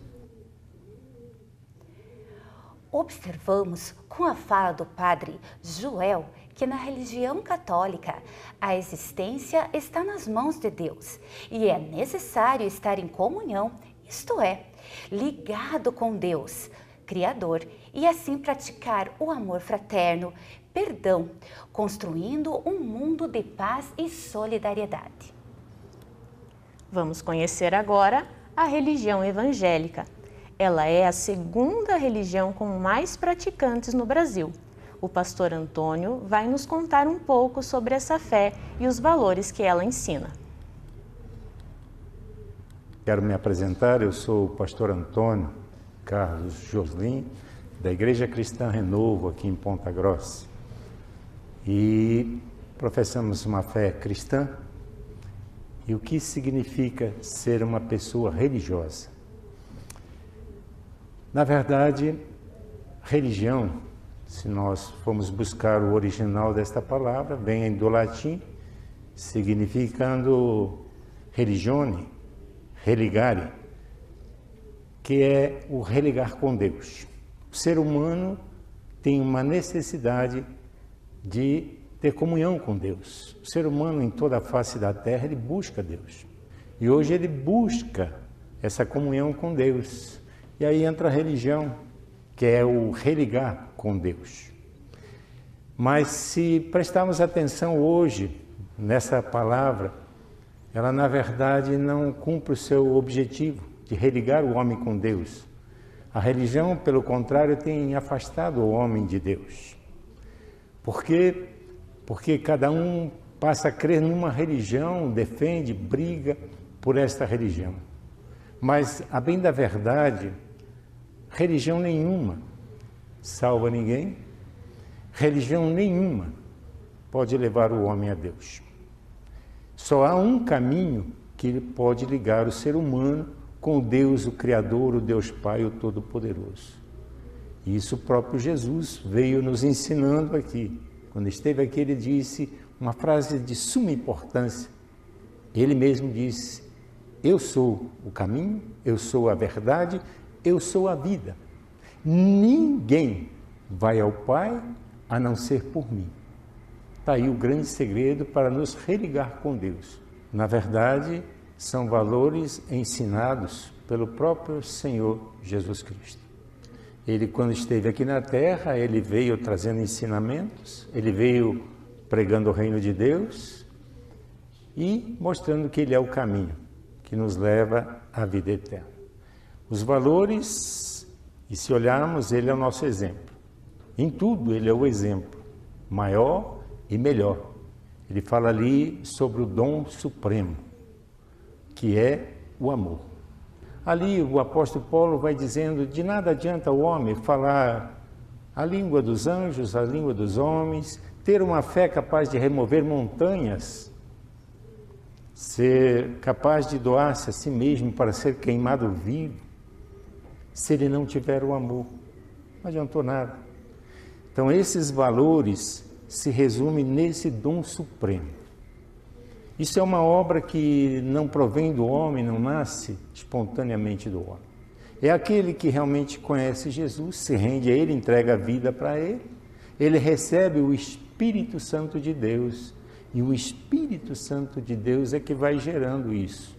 Observamos com a fala do padre Joel que na religião católica a existência está nas mãos de Deus e é necessário estar em comunhão, isto é, ligado com Deus, Criador, e assim praticar o amor fraterno, perdão, construindo um mundo de paz e solidariedade. Vamos conhecer agora a religião evangélica. Ela é a segunda religião com mais praticantes no Brasil. O pastor Antônio vai nos contar um pouco sobre essa fé e os valores que ela ensina. Quero me apresentar, eu sou o pastor Antônio Carlos Joslin, da Igreja Cristã Renovo, aqui em Ponta Grossa. E professamos uma fé cristã. E o que significa ser uma pessoa religiosa? Na verdade, religião, se nós formos buscar o original desta palavra, vem do latim, significando religione, religare, que é o religar com Deus. O ser humano tem uma necessidade de ter comunhão com Deus. O ser humano em toda a face da terra, ele busca Deus. E hoje ele busca essa comunhão com Deus. E aí entra a religião, que é o religar com Deus. Mas se prestarmos atenção hoje nessa palavra, ela na verdade não cumpre o seu objetivo de religar o homem com Deus. A religião, pelo contrário, tem afastado o homem de Deus. Por quê? Porque cada um passa a crer numa religião, defende, briga por esta religião. Mas, a bem da verdade, religião nenhuma salva ninguém, religião nenhuma pode levar o homem a Deus. Só há um caminho que pode ligar o ser humano com Deus, o Criador, o Deus Pai, o Todo-Poderoso. E isso o próprio Jesus veio nos ensinando aqui. Quando esteve aqui, ele disse uma frase de suma importância. Ele mesmo disse: eu sou o caminho, eu sou a verdade, eu sou a vida. Ninguém vai ao Pai a não ser por mim. Está aí o grande segredo para nos religar com Deus. Na verdade, são valores ensinados pelo próprio Senhor Jesus Cristo. Ele, quando esteve aqui na terra, ele veio trazendo ensinamentos, ele veio pregando o reino de Deus e mostrando que ele é o caminho que nos leva à vida eterna. Os valores, e se olharmos, ele é o nosso exemplo. Em tudo, ele é o exemplo maior e melhor. Ele fala ali sobre o dom supremo, que é o amor. Ali o apóstolo Paulo vai dizendo: de nada adianta o homem falar a língua dos anjos, a língua dos homens, ter uma fé capaz de remover montanhas, ser capaz de doar-se a si mesmo para ser queimado vivo. Se ele não tiver o amor, não adiantou nada. Então esses valores se resumem nesse dom supremo. Isso é uma obra que não provém do homem, não nasce espontaneamente do homem. É aquele que realmente conhece Jesus, se rende a Ele, entrega a vida para Ele, ele recebe o Espírito Santo de Deus, e o Espírito Santo de Deus é que vai gerando isso.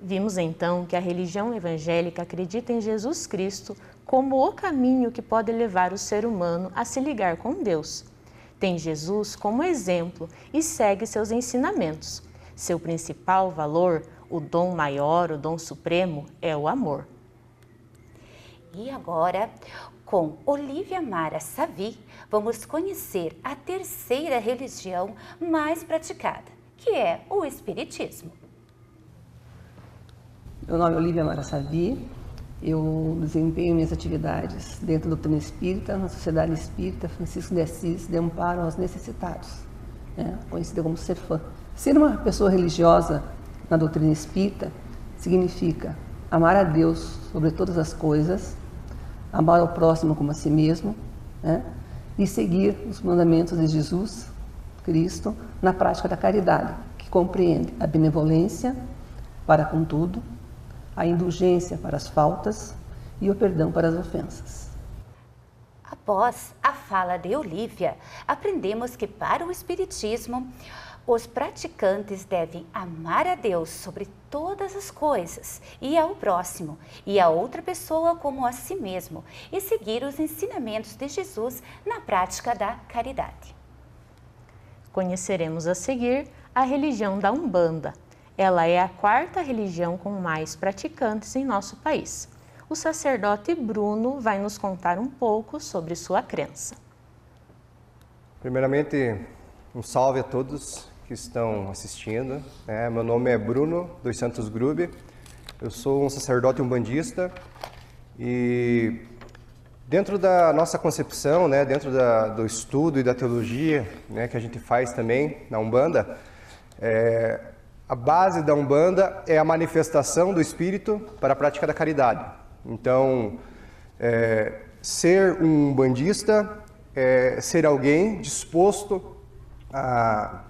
Vimos então que a religião evangélica acredita em Jesus Cristo como o caminho que pode levar o ser humano a se ligar com Deus. Tem Jesus como exemplo e segue seus ensinamentos. Seu principal valor, o dom maior, o dom supremo, é o amor. E agora, com Olivia Mara Savi, vamos conhecer a terceira religião mais praticada, que é o Espiritismo. Meu nome é Olivia Mara Savi, eu desempenho minhas atividades dentro da doutrina espírita, na Sociedade Espírita Francisco de Assis de Amparo aos Necessitados, conhecida como CEFAM. Ser uma pessoa religiosa na doutrina espírita significa amar a Deus sobre todas as coisas, amar ao próximo como a si mesmo, e seguir os mandamentos de Jesus Cristo na prática da caridade, que compreende a benevolência para com tudo, a indulgência para as faltas e o perdão para as ofensas. Após a fala de Olivia, aprendemos que para o Espiritismo, os praticantes devem amar a Deus sobre todas as coisas e ao próximo e a outra pessoa como a si mesmo e seguir os ensinamentos de Jesus na prática da caridade. Conheceremos a seguir a religião da Umbanda. Ela é a quarta religião com mais praticantes em nosso país. O sacerdote Bruno vai nos contar um pouco sobre sua crença. Primeiramente, um salve a todos que estão assistindo. Meu nome é Bruno dos Santos Grube, eu sou um sacerdote umbandista e dentro da nossa concepção, dentro do estudo e da teologia que a gente faz também na Umbanda, a base da Umbanda é a manifestação do Espírito para a prática da caridade. Então, ser um umbandista é ser alguém disposto a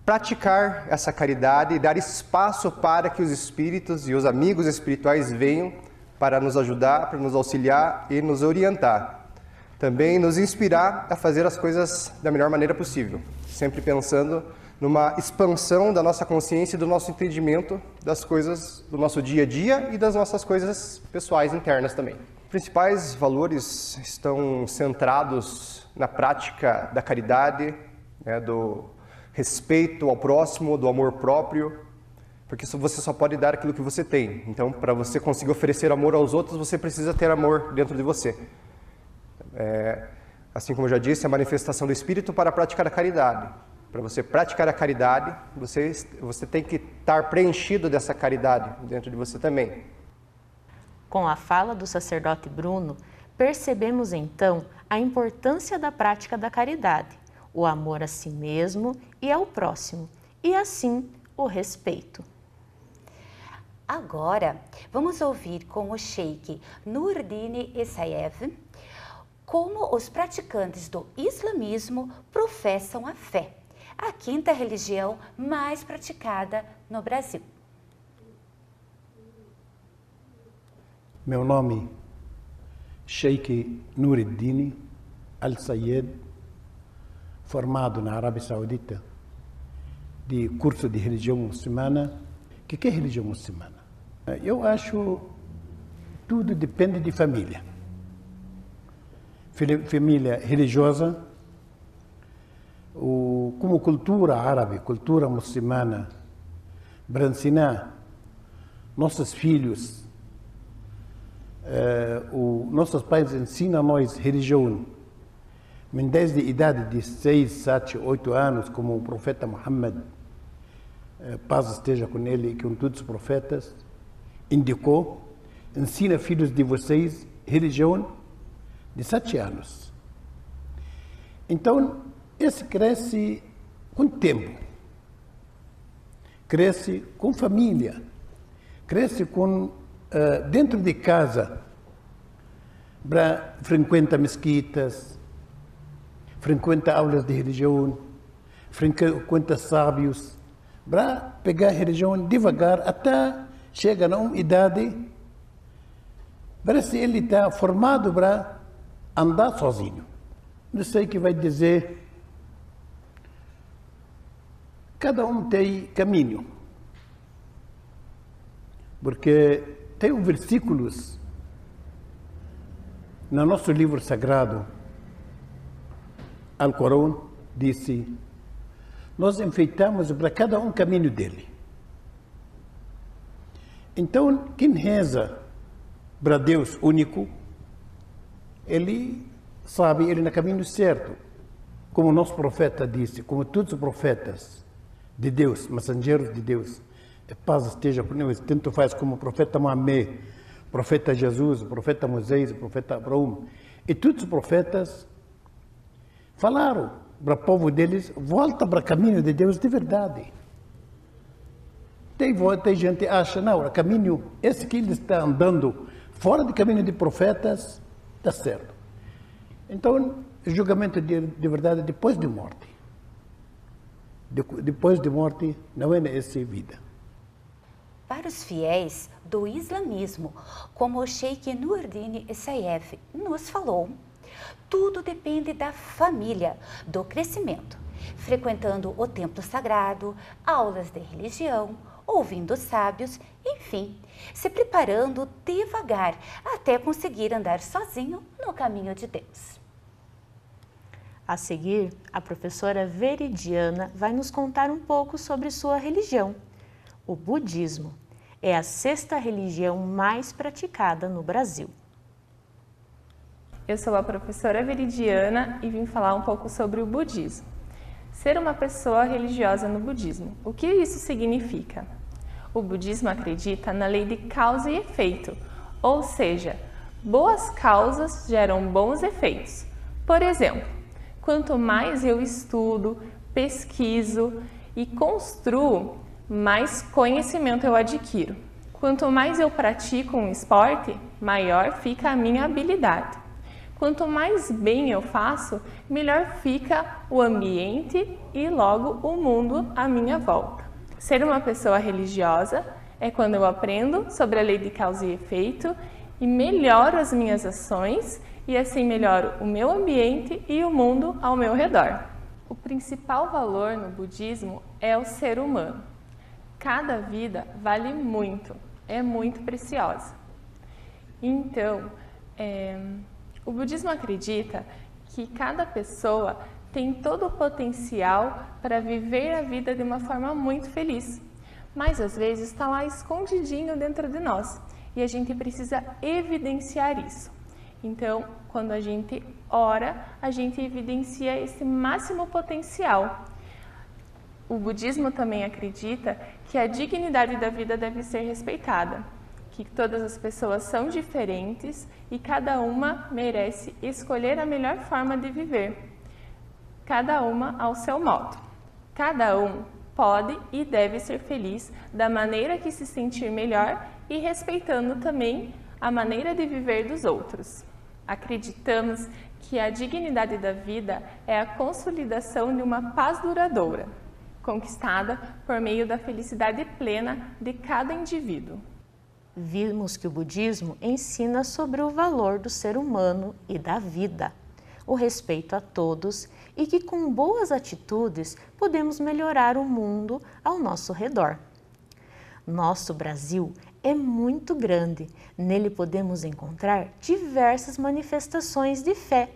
praticar essa caridade e dar espaço para que os espíritos e os amigos espirituais venham para nos ajudar, para nos auxiliar e nos orientar. Também nos inspirar a fazer as coisas da melhor maneira possível, sempre pensando numa expansão da nossa consciência e do nosso entendimento das coisas do nosso dia a dia e das nossas coisas pessoais internas também. Os principais valores estão centrados na prática da caridade, do respeito ao próximo, do amor próprio, porque você só pode dar aquilo que você tem. Então, para você conseguir oferecer amor aos outros, você precisa ter amor dentro de você. Assim como eu já disse, a manifestação do Espírito para a prática da caridade. Para você praticar a caridade, você tem que estar preenchido dessa caridade dentro de você também. Com a fala do sacerdote Bruno, percebemos então a importância da prática da caridade, o amor a si mesmo e ao próximo, e assim o respeito. Agora, vamos ouvir com o Sheikh Nurdin Essayev como os praticantes do islamismo professam a fé, a quinta religião mais praticada no Brasil. Meu nome é Sheikh Nurdin Al-Sayed, formado na Arábia Saudita, de curso de religião muçulmana. O que é religião muçulmana? Eu acho tudo depende de família. Família religiosa, como cultura árabe, cultura muçulmana, para ensinar nossos filhos, nossos pais ensinam a nós religião, desde a idade de 6, 7, 8 anos, como o profeta Muhammad, paz esteja com ele e com todos os profetas, indicou, ensina filhos de vocês religião de 7 anos. Então, esse cresce com tempo, cresce com família, cresce com dentro de casa, frequenta mesquitas, frequenta aulas de religião, frequenta sábios, para pegar a religião devagar até chegar a uma idade, parece que ele está formado para andar sozinho. Não sei o que vai dizer. Cada um tem caminho. Porque tem versículos no nosso livro sagrado, Alcorão, disse: nós enfeitamos para cada um caminho dele. Então, quem reza para Deus único, ele sabe, ele é no caminho certo. Como o nosso profeta disse, como todos os profetas de Deus, mensageiros de Deus, a paz esteja por nós, tanto faz como o profeta Maomé, o profeta Jesus, o profeta Moisés, o profeta Abraão, e todos os profetas falaram para o povo deles: volta para o caminho de Deus de verdade. Tem gente que acha, não, o caminho, esse que ele está andando fora do caminho de profetas, está certo. Então, o julgamento de verdade depois de morte. Depois de morte, não é essa vida. Para os fiéis do islamismo, como o Sheikh Nuruddin Saif nos falou, tudo depende da família, do crescimento, frequentando o templo sagrado, aulas de religião, ouvindo sábios, enfim, se preparando devagar até conseguir andar sozinho no caminho de Deus. A seguir, a professora Veridiana vai nos contar um pouco sobre sua religião. O budismo é a 6ª religião mais praticada no Brasil. Eu sou a professora Veridiana e vim falar um pouco sobre o budismo. Ser uma pessoa religiosa no budismo. O que isso significa? O budismo acredita na lei de causa e efeito, ou seja, boas causas geram bons efeitos. Por exemplo, quanto mais eu estudo, pesquiso e construo, mais conhecimento eu adquiro. Quanto mais eu pratico um esporte, maior fica a minha habilidade. Quanto mais bem eu faço, melhor fica o ambiente e logo o mundo à minha volta. Ser uma pessoa religiosa é quando eu aprendo sobre a lei de causa e efeito e melhoro as minhas ações e assim melhoro o meu ambiente e o mundo ao meu redor. O principal valor no budismo é o ser humano. Cada vida vale muito, é muito preciosa. Então, o budismo acredita que cada pessoa tem todo o potencial para viver a vida de uma forma muito feliz, mas às vezes está lá escondidinho dentro de nós e a gente precisa evidenciar isso. Então, quando a gente ora, a gente evidencia esse máximo potencial. O budismo também acredita que a dignidade da vida deve ser respeitada, que todas as pessoas são diferentes e cada uma merece escolher a melhor forma de viver, cada uma ao seu modo. Cada um pode e deve ser feliz da maneira que se sentir melhor e respeitando também a maneira de viver dos outros. Acreditamos que a dignidade da vida é a consolidação de uma paz duradoura, conquistada por meio da felicidade plena de cada indivíduo. Vimos que o budismo ensina sobre o valor do ser humano e da vida, o respeito a todos e que com boas atitudes podemos melhorar o mundo ao nosso redor. Nosso Brasil é muito grande, nele podemos encontrar diversas manifestações de fé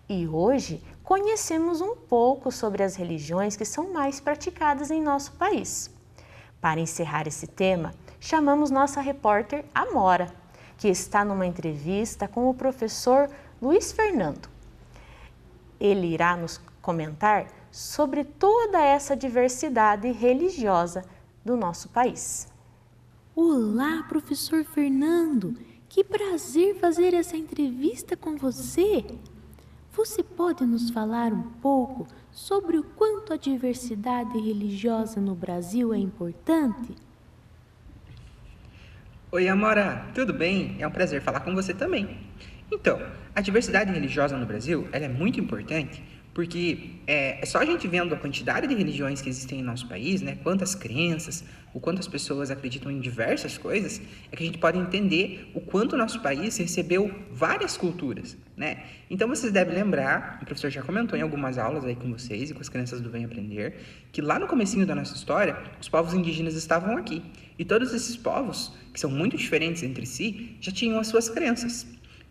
e hoje conhecemos um pouco sobre as religiões que são mais praticadas em nosso país. Para encerrar esse tema, chamamos nossa repórter Amora, que está numa entrevista com o professor Luiz Fernando. Ele irá nos comentar sobre toda essa diversidade religiosa do nosso país. Olá, professor Fernando! Que prazer fazer essa entrevista com você. Você pode nos falar um pouco sobre o quanto a diversidade religiosa no Brasil é importante? Oi, Amora, tudo bem? É um prazer falar com você também. Então, a diversidade religiosa no Brasil ela é muito importante porque é só a gente vendo a quantidade de religiões que existem em nosso país, né, quantas crenças, o quanto as pessoas acreditam em diversas coisas, é que a gente pode entender o quanto o nosso país recebeu várias culturas, né? Então vocês devem lembrar, o professor já comentou em algumas aulas aí com vocês e com as crianças do Vem Aprender, que lá no comecinho da nossa história, os povos indígenas estavam aqui. E todos esses povos, que são muito diferentes entre si, já tinham as suas crenças.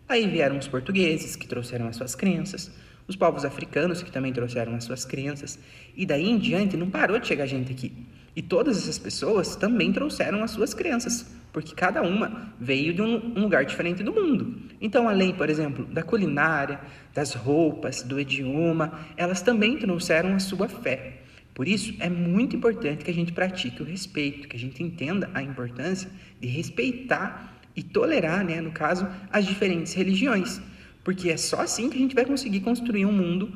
Aí vieram os portugueses, que trouxeram as suas crenças, os povos africanos, que também trouxeram as suas crenças, e daí em diante não parou de chegar gente aqui. E todas essas pessoas também trouxeram as suas crenças, porque cada uma veio de um lugar diferente do mundo. Então, além, por exemplo, da culinária, das roupas, do idioma, elas também trouxeram a sua fé. Por isso, é muito importante que a gente pratique o respeito, que a gente entenda a importância de respeitar e tolerar, né, no caso, as diferentes religiões. Porque é só assim que a gente vai conseguir construir um mundo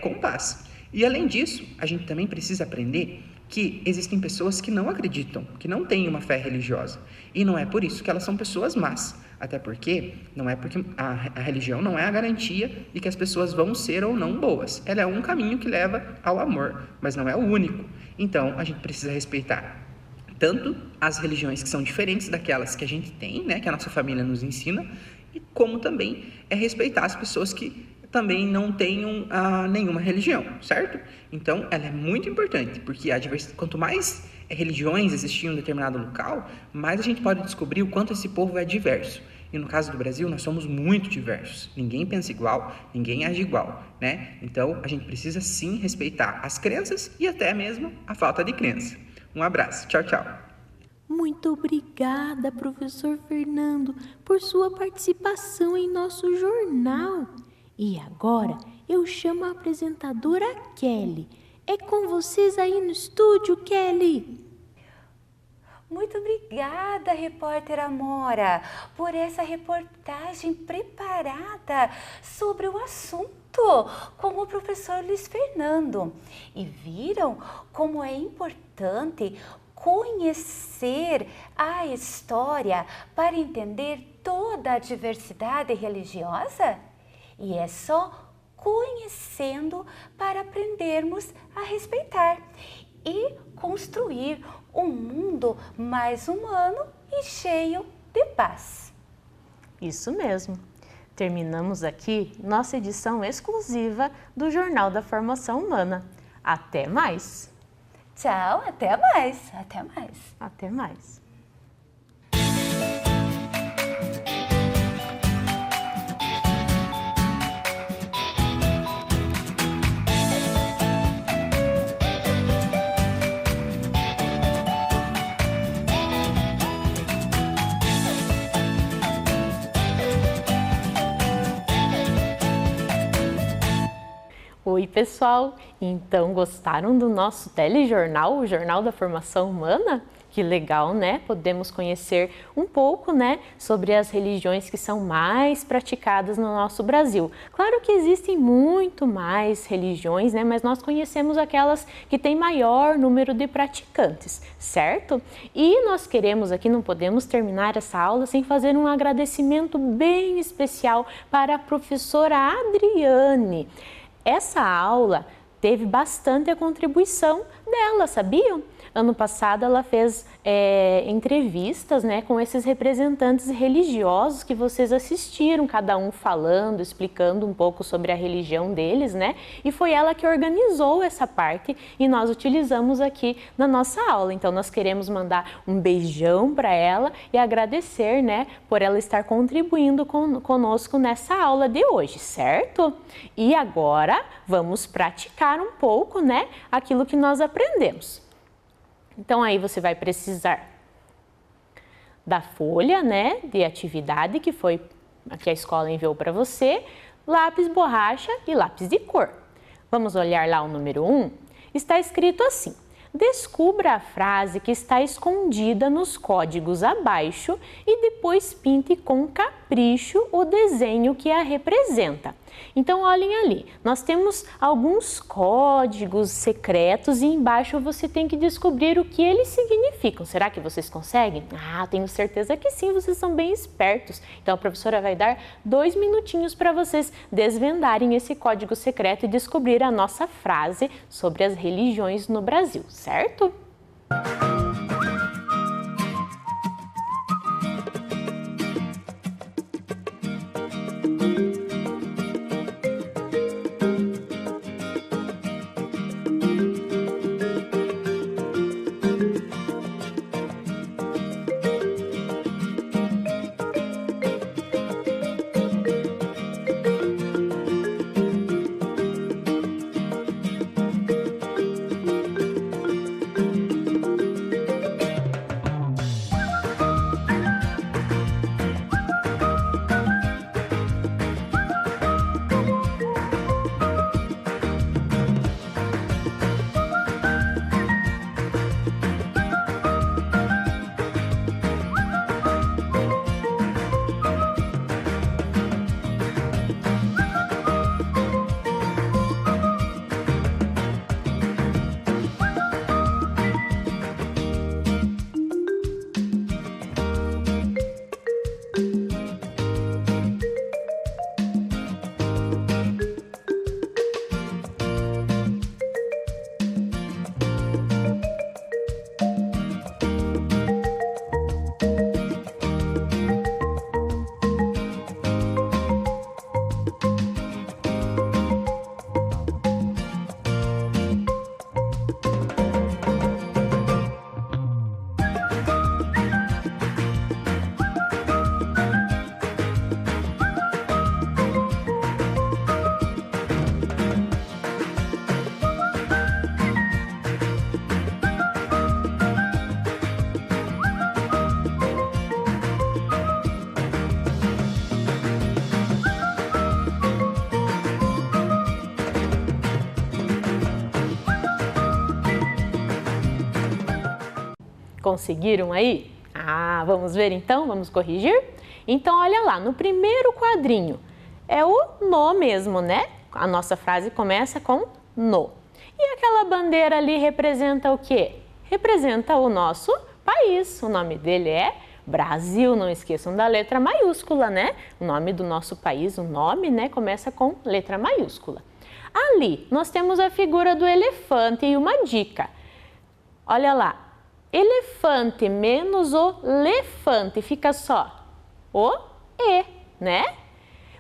com paz. E além disso, a gente também precisa aprender que existem pessoas que não acreditam, que não têm uma fé religiosa. E não é por isso que elas são pessoas más. Até porque não é porque a religião não é a garantia de que as pessoas vão ser ou não boas. Ela é um caminho que leva ao amor, mas não é o único. Então, a gente precisa respeitar tanto as religiões que são diferentes daquelas que a gente tem, né, que a nossa família nos ensina, e como também respeitar as pessoas que também não tenham nenhuma religião, certo? Então, ela é muito importante, porque quanto mais religiões existiam em um determinado local, mais a gente pode descobrir o quanto esse povo é diverso. E no caso do Brasil, nós somos muito diversos. Ninguém pensa igual, ninguém age igual, né? Então, a gente precisa sim respeitar as crenças e até mesmo a falta de crença. Um abraço. Tchau, tchau. Muito obrigada, professor Fernando, por sua participação em nosso jornal. E agora eu chamo a apresentadora Kelly. É com vocês aí no estúdio, Kelly. Muito obrigada, repórter Amora, por essa reportagem preparada sobre o assunto com o professor Luiz Fernando. E viram como é importante conhecer a história para entender toda a diversidade religiosa? E é só conhecendo para aprendermos a respeitar e construir um mundo mais humano e cheio de paz. Isso mesmo. Terminamos aqui nossa edição exclusiva do Jornal da Formação Humana. Até mais! Tchau, até mais! Até mais! Até mais! Oi, pessoal! Então, gostaram do nosso telejornal, o Jornal da Formação Humana? Que legal, né? Podemos conhecer um pouco, né, sobre as religiões que são mais praticadas no nosso Brasil. Claro que existem muito mais religiões, né, mas nós conhecemos aquelas que têm maior número de praticantes, certo? E nós queremos aqui, não podemos terminar essa aula sem fazer um agradecimento bem especial para a professora Adriane. Essa aula teve bastante a contribuição dela, sabiam? Ano passado ela fez entrevistas, né, com esses representantes religiosos que vocês assistiram, cada um falando, explicando um pouco sobre a religião deles, né? E foi ela que organizou essa parte e nós utilizamos aqui na nossa aula. Então nós queremos mandar um beijão para ela e agradecer, né, por ela estar contribuindo conosco nessa aula de hoje, certo? E agora vamos praticar um pouco, né, aquilo que nós aprendemos. Então, aí você vai precisar da folha, né, de atividade que a escola enviou para você, lápis, borracha e lápis de cor. Vamos olhar lá o número 1? Está escrito assim: descubra a frase que está escondida nos códigos abaixo e depois pinte com capricho o desenho que a representa. Então, olhem ali, nós temos alguns códigos secretos e embaixo você tem que descobrir o que eles significam. Será que vocês conseguem? Tenho certeza que sim, vocês são bem espertos. Então, a professora vai dar 2 minutinhos para vocês desvendarem esse código secreto e descobrir a nossa frase sobre as religiões no Brasil, certo? Conseguiram aí? Vamos ver então? Vamos corrigir? Então, olha lá, no primeiro quadrinho é o no mesmo, né? A nossa frase começa com no. E aquela bandeira ali representa o quê? Representa o nosso país. O nome dele é Brasil. Não esqueçam da letra maiúscula, né? O nome do nosso país, o nome, né, começa com letra maiúscula. Ali, nós temos a figura do elefante e uma dica. Olha lá. Elefante menos o lefante, fica só o E, né?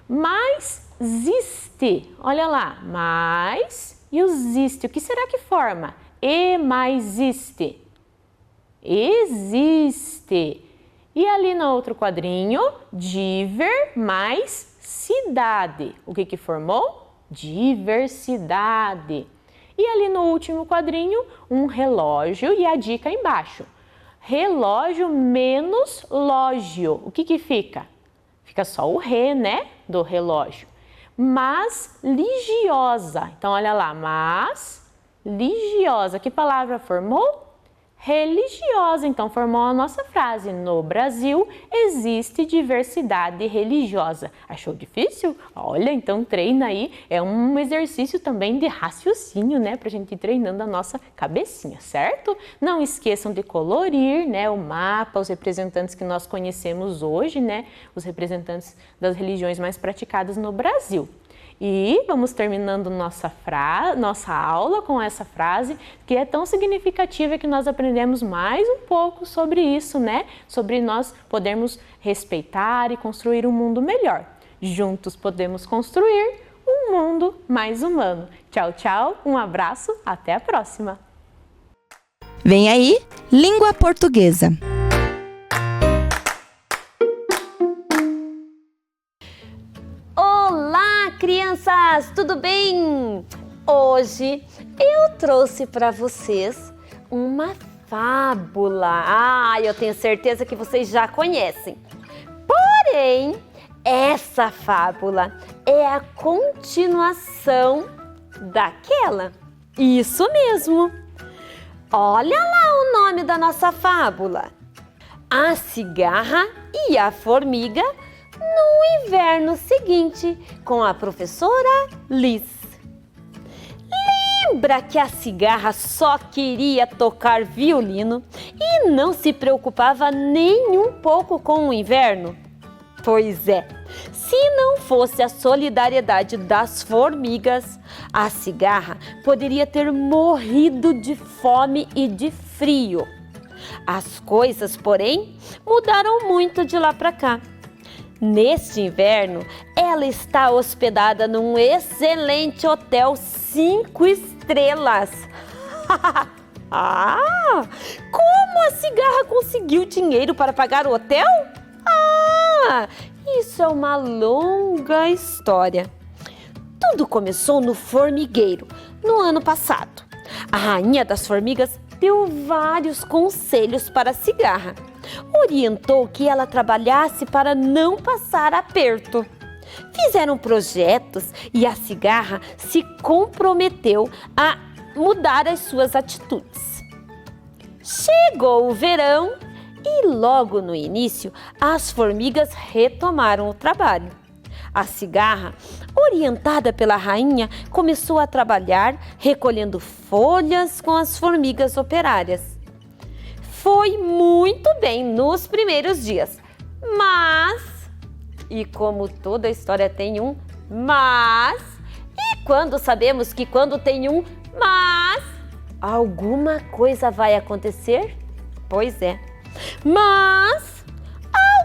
Mais ziste, olha lá, mais e o ziste, o que será que forma? E mais iste, existe. E ali no outro quadrinho, diver mais cidade, o que formou? Diversidade. E ali no último quadrinho, um relógio e a dica embaixo. Relógio menos lógio. O que fica? Fica só o re, né, do relógio. Mas ligiosa. Então, olha lá, mas ligiosa. Que palavra formou? Religiosa. Então, formou a nossa frase. No Brasil, existe diversidade religiosa. Achou difícil? Olha, então treina aí. É um exercício também de raciocínio, né? Pra gente ir treinando a nossa cabecinha, certo? Não esqueçam de colorir, né? O mapa, os representantes que nós conhecemos hoje, né? Os representantes das religiões mais praticadas no Brasil. E vamos terminando nossa aula com essa frase que é tão significativa que nós aprendemos mais um pouco sobre isso, né? Sobre nós podermos respeitar e construir um mundo melhor. Juntos podemos construir um mundo mais humano. Tchau, tchau, um abraço, até a próxima! Vem aí, língua portuguesa. Olá, crianças! Tudo bem? Hoje eu trouxe para vocês uma fábula. Eu tenho certeza que vocês já conhecem. Porém, essa fábula é a continuação daquela. Isso mesmo! Olha lá o nome da nossa fábula. A cigarra e a formiga no inverno seguinte, com a professora Liz. Lembra que a cigarra só queria tocar violino e não se preocupava nem um pouco com o inverno? Pois é, se não fosse a solidariedade das formigas, a cigarra poderia ter morrido de fome e de frio. As coisas, porém, mudaram muito de lá para cá. Neste inverno, ela está hospedada num excelente hotel 5 estrelas. Ah, como a cigarra conseguiu dinheiro para pagar o hotel? Isso é uma longa história. Tudo começou no formigueiro, no ano passado. A rainha das formigas deu vários conselhos para a cigarra. Orientou que ela trabalhasse para não passar aperto. Fizeram projetos e a cigarra se comprometeu a mudar as suas atitudes. Chegou o verão e logo no início as formigas retomaram o trabalho. A cigarra, orientada pela rainha, começou a trabalhar recolhendo folhas com as formigas operárias. Foi muito bem nos primeiros dias, mas, e como toda história tem um mas, e quando sabemos que quando tem um mas, alguma coisa vai acontecer? Pois é. Mas,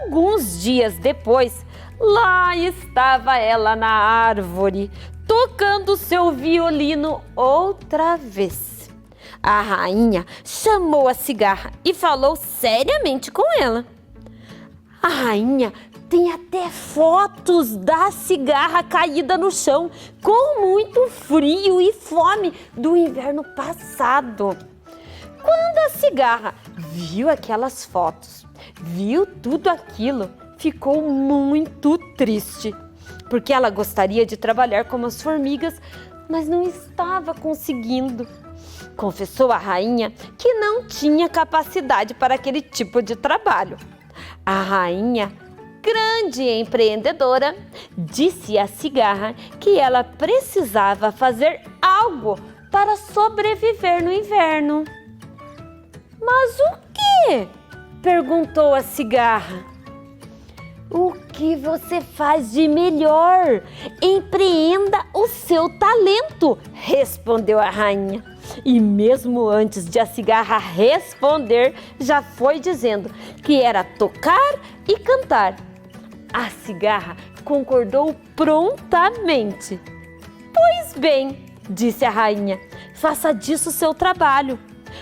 alguns dias depois, lá estava ela na árvore, tocando seu violino outra vez. A rainha chamou a cigarra e falou seriamente com ela. A rainha tem até fotos da cigarra caída no chão, com muito frio e fome do inverno passado. Quando a cigarra viu aquelas fotos, viu tudo aquilo, ficou muito triste, porque ela gostaria de trabalhar como as formigas, mas não estava conseguindo. Confessou à rainha que não tinha capacidade para aquele tipo de trabalho. A rainha, grande empreendedora, disse à cigarra que ela precisava fazer algo para sobreviver no inverno. Mas o quê? Perguntou a cigarra. O que você faz de melhor? Empreenda o seu talento, respondeu a rainha. E mesmo antes de a cigarra responder, já foi dizendo que era tocar e cantar. A cigarra concordou prontamente. Pois bem, disse a rainha, faça disso seu trabalho.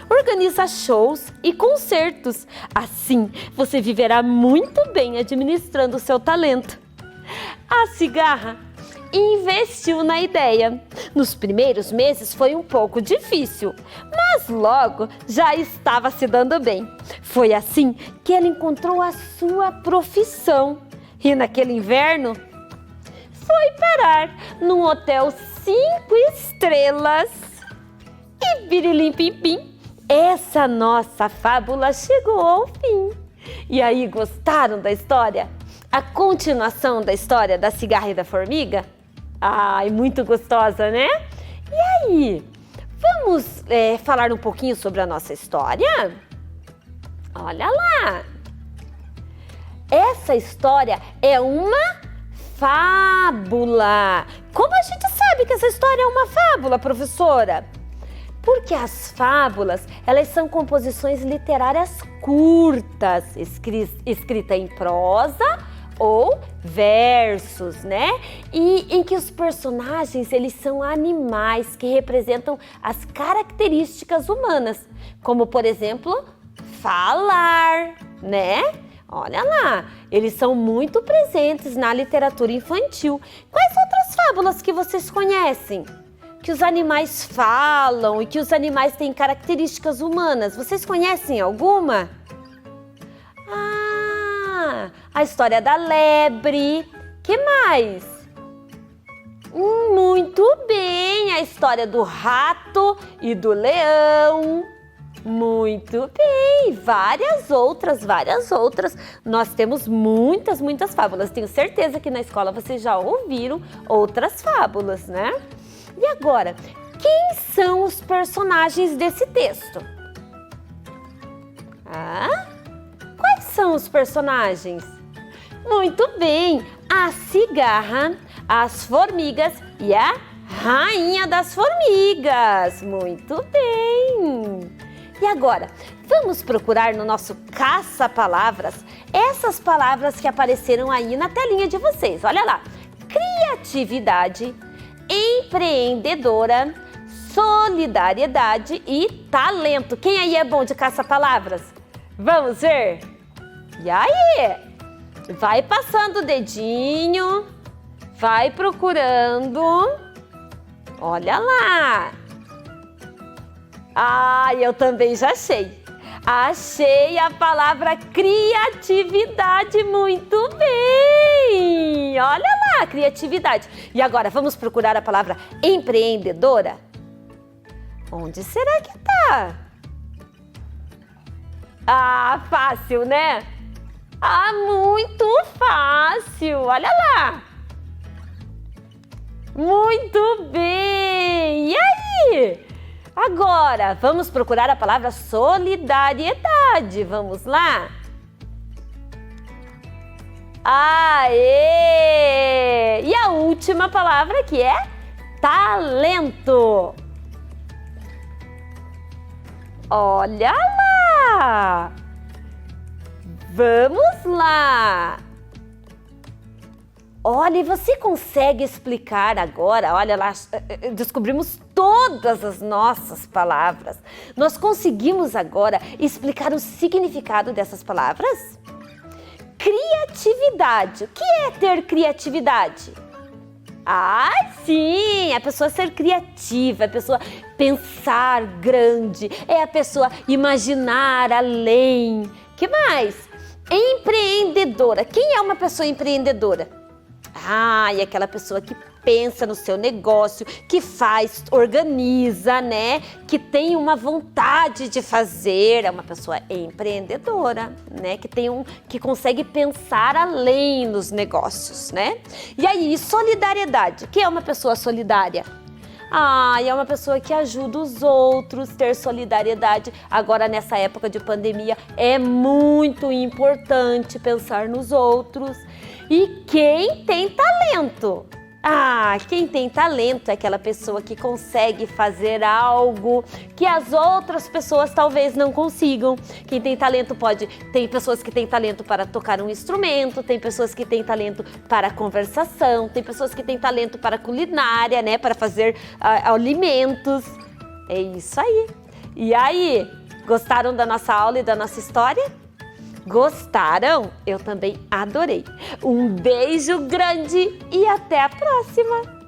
Organiza shows e concertos. Assim, você viverá muito bem administrando o seu talento. A cigarra investiu na ideia. Nos primeiros meses foi um pouco difícil, mas logo já estava se dando bem. Foi assim que ela encontrou a sua profissão. E naquele inverno, foi parar num hotel 5 estrelas. E birilim pim pim, essa nossa fábula chegou ao fim. E aí, gostaram da história? A continuação da história da cigarra e da formiga? Ai, muito gostosa, né? E aí, vamos falar um pouquinho sobre a nossa história? Olha lá! Essa história é uma fábula. Como a gente sabe que essa história é uma fábula, professora? Porque as fábulas, elas são composições literárias curtas, escrita em prosa ou versos, né? E em que os personagens, eles são animais que representam as características humanas, como, por exemplo, falar, né? Olha lá, eles são muito presentes na literatura infantil. Quais outras fábulas que vocês conhecem? Que os animais falam e que os animais têm características humanas. Vocês conhecem alguma? A história da lebre. Que mais? Muito bem, a história do rato e do leão. Muito bem, várias outras. Nós temos muitas fábulas. Tenho certeza que na escola vocês já ouviram outras fábulas, né? E agora, quem são os personagens desse texto? Quais são os personagens? Muito bem, a cigarra, as formigas e a rainha das formigas. Muito bem. E agora, vamos procurar no nosso caça-palavras essas palavras que apareceram aí na telinha de vocês. Olha lá, criatividade, empreendedora, solidariedade e talento. Quem aí é bom de caça-palavras? Vamos ver? E aí? Vai passando o dedinho, vai procurando. Olha lá. Eu também já achei. Achei a palavra criatividade. Muito bem. Olha lá, criatividade. E agora, vamos procurar a palavra empreendedora? Onde será que tá? Fácil, né? Muito fácil. Olha lá. Muito bem. E aí? Agora, vamos procurar a palavra solidariedade. Vamos lá? Aê! E a última palavra que é talento. Olha lá! Vamos lá! Olha, e você consegue explicar agora? Olha lá, descobrimos todas as nossas palavras. Nós conseguimos agora explicar o significado dessas palavras? Criatividade. O que é ter criatividade? Sim, é a pessoa ser criativa, é a pessoa pensar grande, é a pessoa imaginar além. Que mais? Empreendedora. Quem é uma pessoa empreendedora? É aquela pessoa que pensa no seu negócio, que faz, organiza, né? Que tem uma vontade de fazer, é uma pessoa empreendedora, né? Que consegue pensar além nos negócios, né? E aí, solidariedade. Quem é uma pessoa solidária? É uma pessoa que ajuda os outros, ter solidariedade. Agora, nessa época de pandemia, é muito importante pensar nos outros. E quem tem talento? Quem tem talento é aquela pessoa que consegue fazer algo que as outras pessoas talvez não consigam. Quem tem talento tem pessoas que têm talento para tocar um instrumento, tem pessoas que têm talento para conversação, tem pessoas que têm talento para culinária, né, para fazer alimentos. É isso aí. E aí, gostaram da nossa aula e da nossa história? Gostaram? Eu também adorei. Um beijo grande e até a próxima!